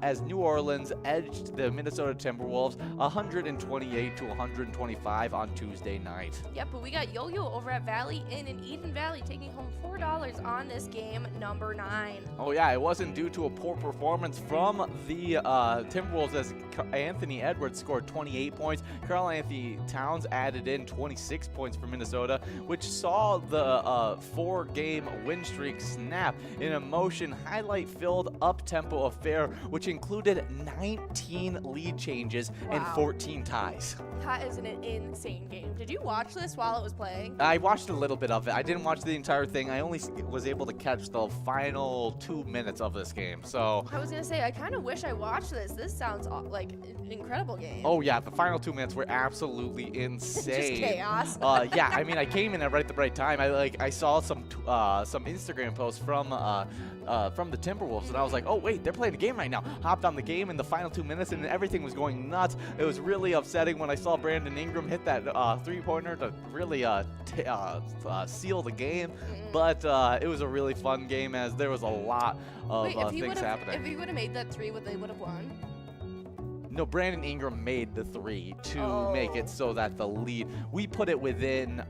as New Orleans edged the Minnesota Timberwolves 128 to 125 on Tuesday night. Yep, but we got Yo-Yo over at Valley Inn in Eden Valley taking home $4 on this game, number 9. Oh yeah, it wasn't due to a poor performance from the Timberwolves, as Anthony Edwards scored 28 points. Karl Anthony Towns added in 26 points for Minnesota, which saw the 4-game win streak snap in a motion highlight-filled up-tempo affair, which included 19 lead changes and Wow. 14 ties. That is an insane game. Did you watch this while it was playing? I watched a little bit of it. I didn't watch the entire thing. I only was able to catch the final 2 minutes of this game. So, I was going to say, I kind of wish I watched this. This sounds like an incredible game. oh yeah, the final 2 minutes were absolutely insane. Just chaos. Yeah, I mean, I came in at the right time. I saw some Instagram posts from the Timberwolves, and I was like, oh wait, they're playing a game right now. Hopped on the game in the final 2 minutes, and everything was going nuts. It was really upsetting when I saw Brandon Ingram hit that 3-pointer to really seal the game. But it was a really fun game, as there was a lot of things happening. If he would have made that 3, they would have won? No, Brandon Ingram made the 3 to make it so that the lead, we put it within,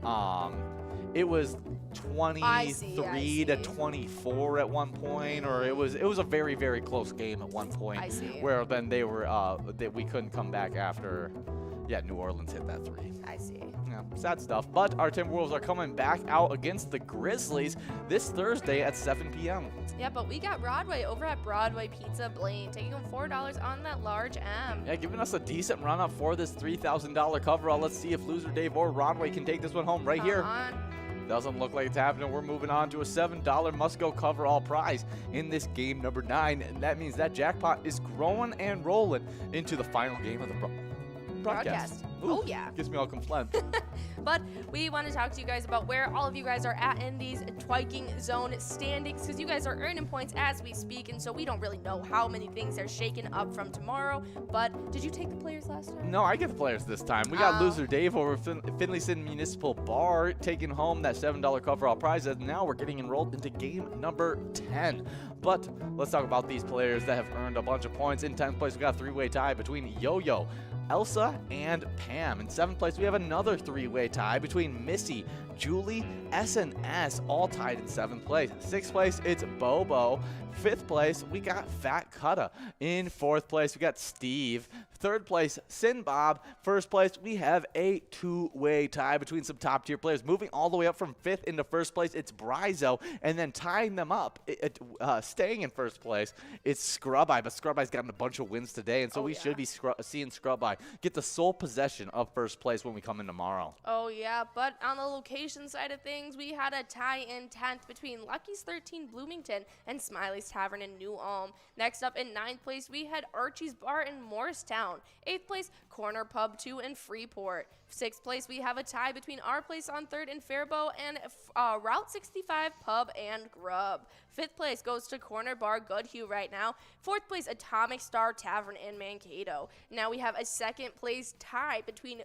it was 23 to 24 at one point, or it was a very, very close game at one point. I see. Where then they were that we couldn't come back after, New Orleans hit that 3. I see. Yeah, sad stuff. But our Timberwolves are coming back out against the Grizzlies this Thursday at 7 p.m. Yeah, but we got Broadway over at Broadway Pizza Blaine, taking home $4 on that large M. Yeah, giving us a decent run up for this $3,000 coverall. Let's see if loser Dave or Broadway can take this one home right here. Doesn't look like it's happening. We're moving on to a $7 must-go cover-all prize in this game number 9. And that means that jackpot is growing and rolling into the final game of the broadcast. Ooh, oh, yeah. Gets me all conflamed. But we want to talk to you guys about where all of you guys are at in these twiking zone standings, because you guys are earning points as we speak, and so we don't really know how many things are shaken up from tomorrow. But did you take the players last time? No, I get the players this time. We got loser Dave over Finlayson Municipal Bar taking home that $7 coverall prize, and now we're getting enrolled into game number 10. But let's talk about these players that have earned a bunch of points. In 10th place, we got a 3-way tie between Yo-Yo, Elsa, and Pam. In 7th place, we have another 3-way tie between Missy, Julie, S&S, all tied in 7th place. 6th place, it's Bobo. 5th place, we got Fat Cutta. In 4th place, we got Steve. 3rd place, Sin Bob. 1st place, we have a 2-way tie between some top-tier players. Moving all the way up from 5th into 1st place, it's Bryzo. And then tying them up, staying in 1st place, it's Scrub Eye. But Scrub Eye's gotten a bunch of wins today, and so we should be seeing Scrub Eye get the sole possession of 1st place when we come in tomorrow. Oh, yeah, but on the location side of things, we had a tie in 10th between Lucky's 13 Bloomington and Smiley's Tavern in New Ulm. Next up in 9th place, we had Archie's Bar in Morristown. 8th place, Corner Pub 2 in Freeport. 6th place, we have a tie between our place on 3rd in Faribault and Route 65 Pub and Grub. 5th place goes to Corner Bar Goodhue right now. 4th place, Atomic Star Tavern in Mankato. Now we have a 2nd place tie between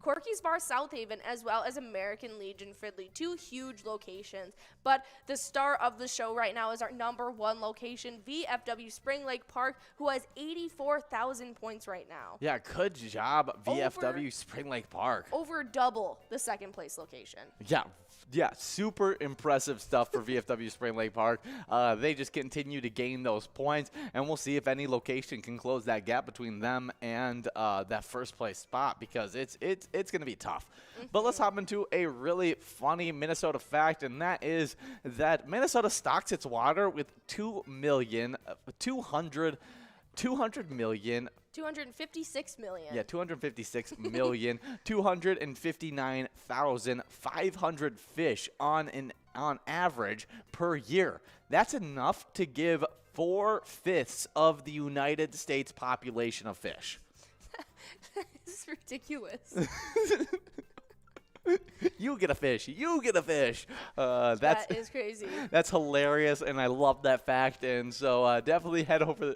Corky's Bar South Haven as well as American Legion Fridley. 2 huge locations. But the star of the show right now is our number 1 location, VFW Spring Lake Park, who has 84,000 points right now. Yeah, good job, VFW Spring Lake Park. Over double the 2nd place location. Yeah, super impressive stuff for VFW Spring Spring Lake Park. They just continue to gain those points, and we'll see if any location can close that gap between them and that first place spot, because it's going to be tough. But let's hop into a really funny Minnesota fact, and that is that Minnesota stocks its water with 256 million. Yeah, 256 million, 259,500 fish on average per year. That's enough to give 4/5 of the United States population of fish. This is ridiculous. You get a fish. You get a fish. That is crazy. That's hilarious, and I love that fact. And so definitely head over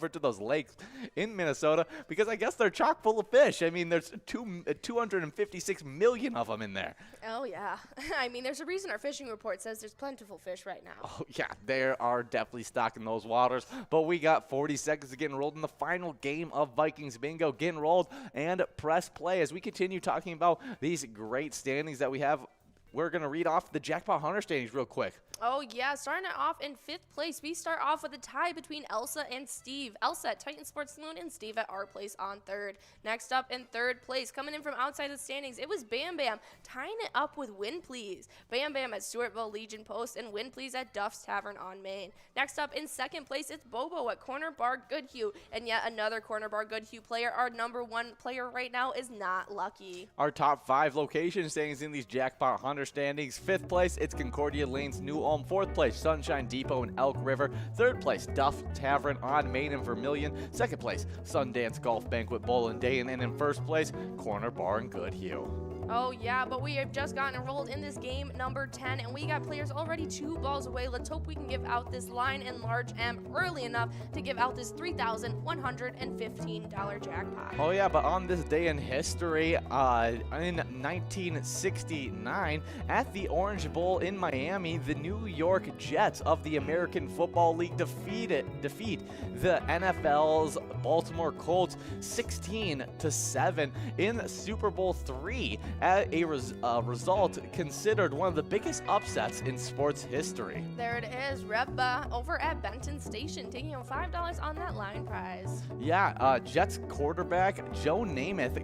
to those lakes in Minnesota, because I guess they're chock full of fish. I mean, there's 256 million of them in there. Oh yeah. I mean, there's a reason our fishing report says there's plentiful fish right now. Oh yeah, they are definitely stocking those waters. But we got 40 seconds to get enrolled in the final game of Vikings Bingo. Get enrolled and press play as we continue talking about these great standings that we have. We're going to read off the Jackpot Hunter standings real quick. Oh, yeah. Starting it off in 5th place, we start off with a tie between Elsa and Steve. Elsa at Titan Sports Saloon and Steve at our place on 3rd. Next up in 3rd place, coming in from outside the standings, it was Bam Bam tying it up with Win Please. Bam Bam at Stewartville Legion Post and Win Please at Duff's Tavern on Main. Next up in 2nd place, it's Bobo at Corner Bar Goodhue. And yet another Corner Bar Goodhue player. Our number 1 player right now is not lucky. Our top 5 location standings in these Jackpot Hunter standings. 5th place, it's Concordia Lanes New Ulm. 4th place, Sunshine Depot in Elk River. 3rd place, Duff Tavern on Main and Vermilion. 2nd place, Sundance Golf Banquet Bowl and Day. And in 1st place, Corner Bar in Goodhue. Oh, yeah, but we have just gotten enrolled in this game number 10, and we got players already 2 balls away. Let's hope we can give out this line and large M early enough to give out this $3,115 jackpot. Oh, yeah, but on this day in history, in 1969, at the Orange Bowl in Miami, the New York Jets of the American Football League defeat the NFL's Baltimore Colts 16-7 in Super Bowl III. At a result considered one of the biggest upsets in sports history. There it is, Rebba over at Benton Station, taking home $5 on that line prize. Yeah, Jets quarterback Joe Namath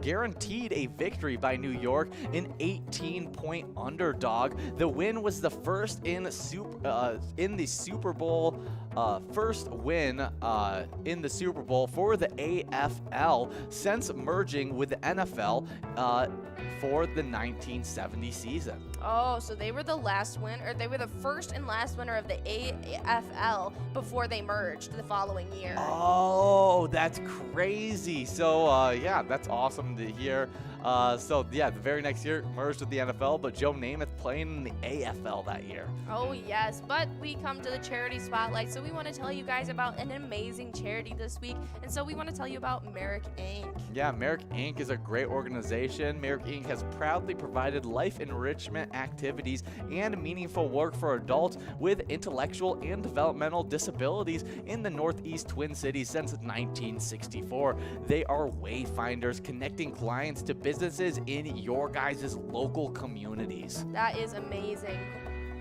guaranteed a victory by New York, an 18-point underdog. The win was the first in the Super Bowl. First win in the Super Bowl for the AFL since merging with the NFL for the 1970 season. Oh, so they were the last win, or they were the first and last winner of the AFL before they merged the following year. Oh, that's crazy. So, yeah, that's awesome to hear. So, yeah, the very next year merged with the NFL, but Joe Namath playing in the AFL that year. Oh, yes, but we come to the charity spotlight, so we want to tell you guys about an amazing charity this week, and so we want to tell you about Merrick Inc. Yeah, Merrick Inc. is a great organization. Merrick Inc. has proudly provided life enrichment activities and meaningful work for adults with intellectual and developmental disabilities in the Northeast Twin Cities since 1964. They are wayfinders, connecting clients to businesses in your guys' local communities. That is amazing.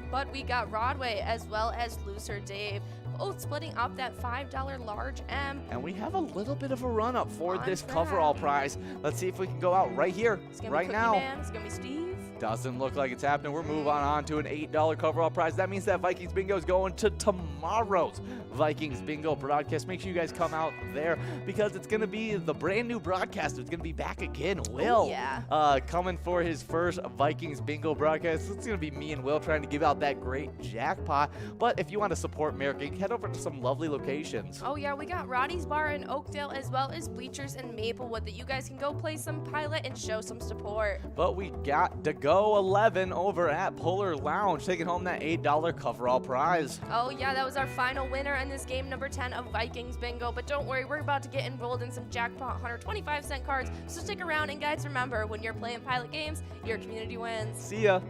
But we got Broadway as well as Looser Dave, both splitting up that $5 large M. And we have a little bit of a run-up for On this track. coverall prize. Let's see if we can go out right here, It's gonna right be now. Man. It's gonna be Steve. Doesn't look like it's happening. We're moving on to an $8 coverall prize. That means that Vikings Bingo is going to tomorrow's Vikings Bingo broadcast. Make sure you guys come out there because it's going to be the brand new broadcaster. It's going to be back again. Will, coming for his first Vikings Bingo broadcast. It's going to be me and Will trying to give out that great jackpot. But if you want to support Merrick Inc., head over to some lovely locations. Oh, yeah, we got Roddy's Bar in Oakdale as well as Bleachers in Maplewood that you guys can go play some Pilot and show some support. But we got to go 11 over at Polar Lounge, taking home that $8 coverall prize. Oh, yeah, that was our final winner in this game number 10 of Vikings Bingo. But don't worry, we're about to get enrolled in some Jackpot Hunter 25-cent cards. So stick around, and guys, remember, when you're playing Pilot games, your community wins. See ya.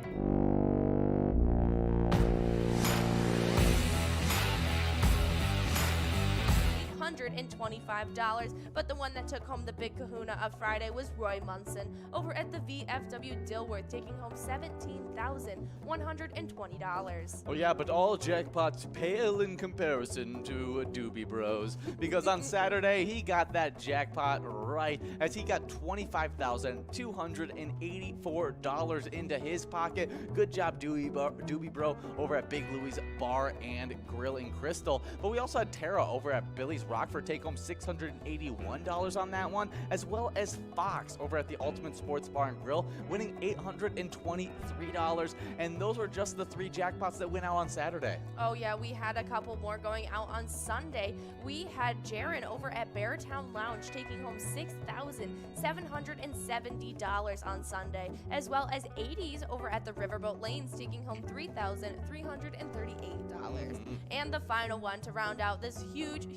$125. But the one that took home the big kahuna of Friday was Roy Munson over at the VFW Dilworth, taking home $17,120. Oh yeah, but all jackpots pale in comparison to Doobie Bros, because on Saturday he got that jackpot right, as he got $25,284 into his pocket. Good job, Doobie Bro, over at Big Louie's Bar and Grill in Crystal. But we also had Tara over at Billy's Rockford take home $681 on that one, as well as Fox over at the Ultimate Sports Bar and Grill winning $823. And those were just the 3 jackpots that went out on Saturday. Oh yeah, we had a couple more going out on Sunday. We had Jaron over at Beartown Lounge taking home $6,770 on Sunday, as well as 80s over at the Riverboat Lanes taking home $3,338. And the final one to round out this huge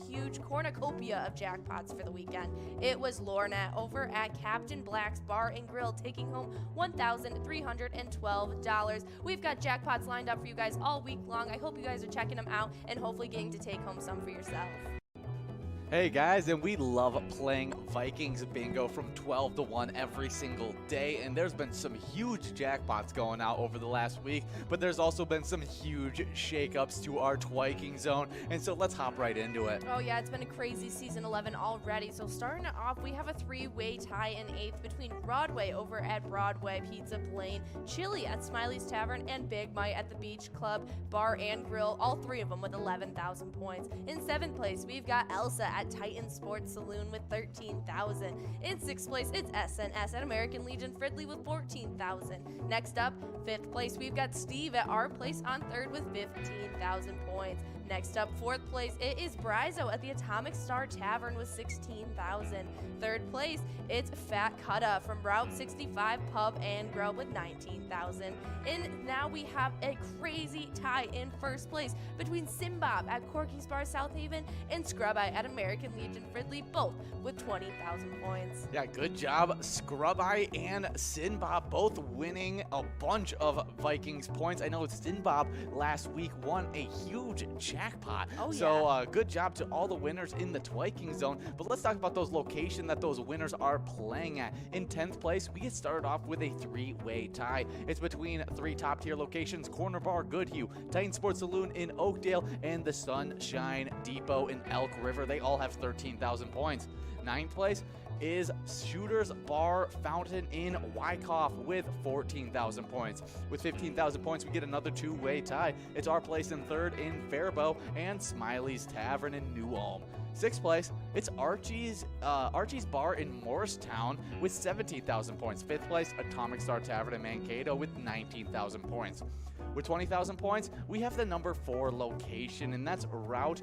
cornucopia of jackpots for the weekend, it was Lornat over at Captain Black's Bar and Grill taking home $1,312. We've got jackpots lined up for you guys all week long. I hope you guys are checking them out and hopefully getting to take home some for yourself. Hey guys, and we love playing Vikings bingo from 12 to 1 every single day, and there's been some huge jackpots going out over the last week, but there's also been some huge shakeups to our Twiking zone, and so let's hop right into it. Oh yeah, it's been a crazy season 11 already. So starting it off, we have a 3-way tie in 8th between Broadway over at Broadway Pizza Plain, Chili at Smiley's Tavern, and Big Mike at the Beach Club Bar and Grill, all 3 of them with 11,000 points. In 7th place, we've got Elsa at Titan Sports Saloon with 13,000. In 6th place, it's SNS at American Legion Fridley with 14,000. Next up, 5th place, we've got Steve at Our Place on 3rd with 15,000 points. Next up, 4th place, it is Brizo at the Atomic Star Tavern with 16,000. 3rd place, it's Fat Cutta from Route 65 Pub and Grill with 19,000. And now we have a crazy tie in 1st place between Simbob at Corky's Bar South Haven and Scrub Eye at American Legion Fridley, both with 20,000 points. Yeah, good job, Scrub Eye and Sinbob, both winning a bunch of Vikings points. I know Sinbob last week won a huge jackpot. Oh, yeah. So good job to all the winners in the Twiking zone. But let's talk about those locations that those winners are playing at. In 10th place, we get started off with a 3-way tie. It's between 3 top-tier locations: Corner Bar Goodhue, Titan Sports Saloon in Oakdale, and the Sunshine Depot in Elk River. They all have 13,000 points. 9th place is Shooter's Bar Fountain in Wyckoff with 14,000 points. With 15,000 points, we get another 2-way tie. It's Our Place in 3rd in Faribault and Smiley's Tavern in New Ulm. 6th place, it's Archie's Bar in Morristown with 17,000 points. 5th place, Atomic Star Tavern in Mankato with 19,000 points. With 20,000 points, we have the number 4 location, and that's Route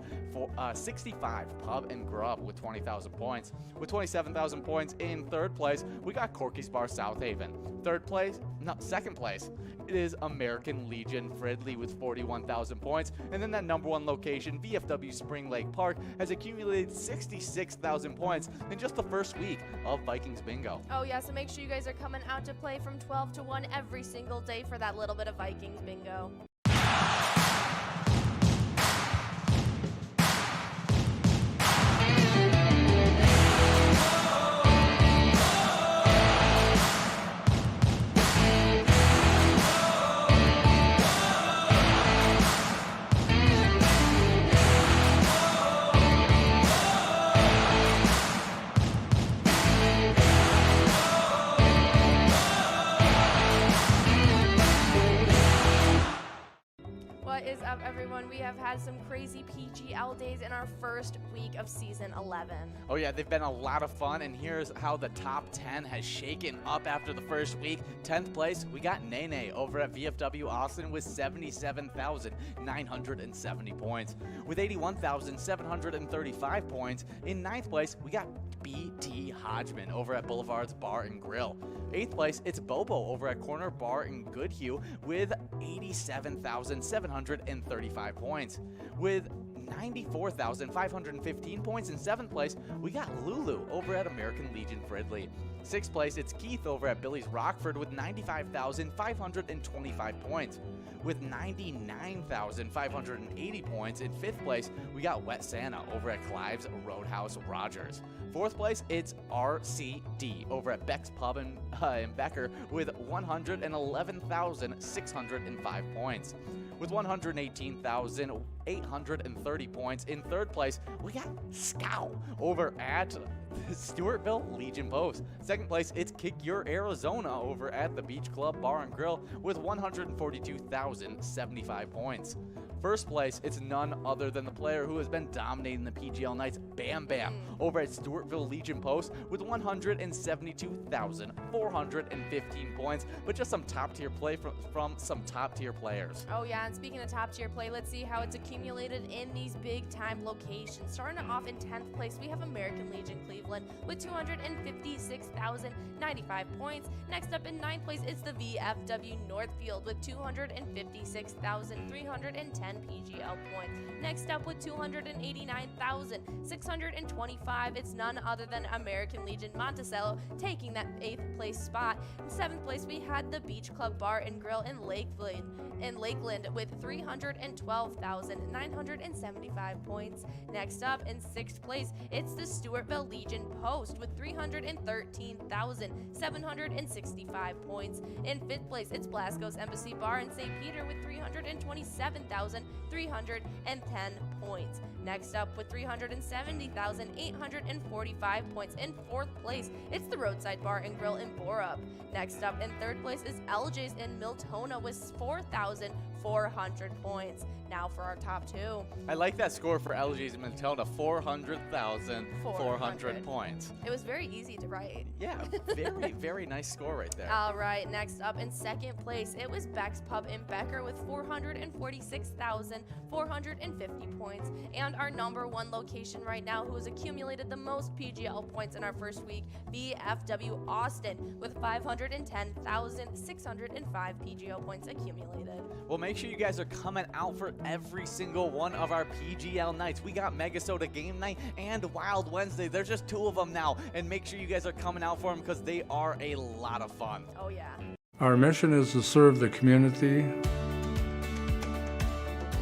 65 Pub and Grub with 20,000 points. With 27,000 points in 3rd place, we got Corky's Bar South Haven. 2nd place, it is American Legion Fridley with 41,000 points. And then that number 1 location, VFW Spring Lake Park, has accumulated 66,000 points in just the first week of Vikings Bingo. Oh yeah, so make sure you guys are coming out to play from 12 to 1 every single day for that little bit of Vikings Bingo. What is up, everyone? We have had some crazy PGL days in our first week of season 11. Oh yeah, they've been a lot of fun, and here's how the top 10 has shaken up after the first week. 10th place, we got Nene over at VFW Austin with 77,970 points. With 81,735 points, in 9th place, we got BT Hodgman over at Boulevard's Bar and Grill. 8th place, it's Bobo over at Corner Bar in Goodhue with 87,735 points. With 94,515 points. In 7th place, we got Lulu over at American Legion Fridley. 6th place, it's Keith over at Billy's Rockford with 95,525 points. With 99,580 points. In 5th place, we got Wet Santa over at Clive's Roadhouse Rogers. 4th place, it's RCD over at Beck's Pub in Becker with 111,605 points. With 118,830 points. In 3rd place, we got Scow over at Stewartville Legion Post. 2nd place, it's Kick Your Arizona over at the Beach Club Bar and Grill with 142,075 points. 1st place, it's none other than the player who has been dominating the PGL Knights, Bam Bam, over at Stewartville Legion Post with 172,415 points, but just some top-tier play from some top-tier players. Oh yeah, and speaking of top-tier play, let's see how it's accumulated in these big-time locations. Starting off in 10th place, we have American Legion Cleveland with 256,095 points. Next up in 9th place, it's the VFW Northfield with 256,310 PGL points. Next up with 289,625, it's none other than American Legion Monticello taking that 8th place spot. In 7th place, we had the Beach Club Bar and Grill in Lakeland with 312,975 points. Next up in 6th place, it's the Stewartville Legion Post with 313,765 points. In 5th place, it's Blasco's Embassy Bar in St. Peter with 327,310 points. Next up with 370,845 points. In 4th place, it's the Roadside Bar and Grill in Borup. Next up in 3rd place is LJ's in Miltona with 4,400 points. Now for our top 2. I like that score for LG's in Miltona, 400,400 points. It was very easy to write. Yeah, very, very nice score right there. All right, next up in 2nd place, it was Beck's Pub in Becker with 446,450 points. And our number 1 location right now, who has accumulated the most PGL points in our first week, VFW Austin with 510,605 PGL points accumulated. Well, make sure you guys are coming out for every single one of our PGL nights. We got MegaSota Game Night and Wild Wednesday. There's just 2 of them now, and make sure you guys are coming out for them because they are a lot of fun. Oh yeah. Our mission is to serve the community.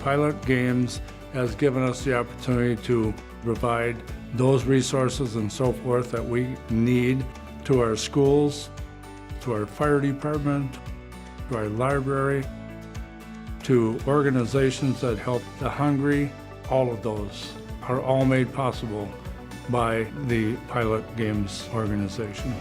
Pilot Games has given us the opportunity to provide those resources and so forth that we need to our schools, to our fire department, to our library, to organizations that help the hungry. All of those are all made possible by the Pilot Games organization.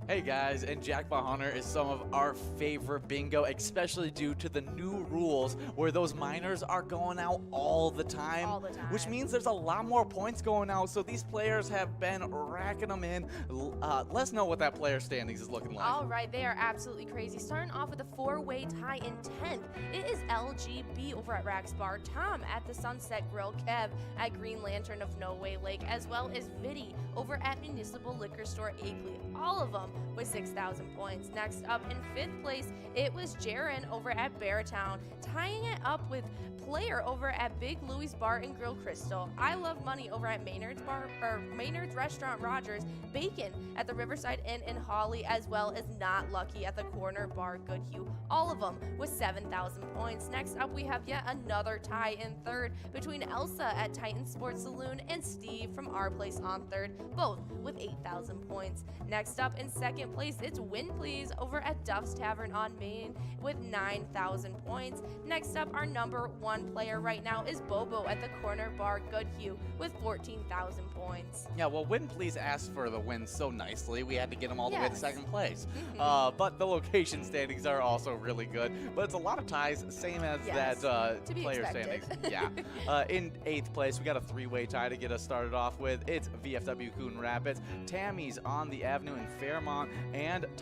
Hey guys, and Jackpot Hunter is some of our favorite bingo, especially due to the new rules where those minors are going out all the time. Which means there's a lot more points going out, so these players have been racking them in. Let's know what that player standings is looking like. All right, they are absolutely crazy. Starting off with a 4-way tie in 10th, it is LGB over at Rax Bar, Tom at the Sunset Grill, Kev at Green Lantern of No Way Lake, as well as Viddy over at Municipal Liquor Store Akeley. All of them with 6,000 points. Next up in 5th place, it was Jaron over at Beartown, tying it up with Player over at Big Louie's Bar and Grill Crystal, I Love Money over at Maynard's Restaurant Rogers, Bacon at the Riverside Inn in Hawley, as well as Not Lucky at the Corner Bar Goodhue. All of them with 7,000 points. Next up, we have yet another tie in 3rd between Elsa at Titan Sports Saloon and Steve from Our Place on 3rd, both with 8,000 points. Next up in 2nd, second place, it's Win Please over at Duff's Tavern on Main with 9,000 points. Next up, our number 1 player right now is Bobo at the Corner Bar Goodhue with 14,000 points. Yeah, well, Win Please asked for the win so nicely, we had to get him all the way to Yes. second place. But the location standings are also really good. But it's a lot of ties, same as Yes, that to be player expected. standings. Yeah. In 8th place, we got a 3-way tie to get us started off with. It's VFW Coon Rapids, Tammy's on the Avenue in Fairmont, and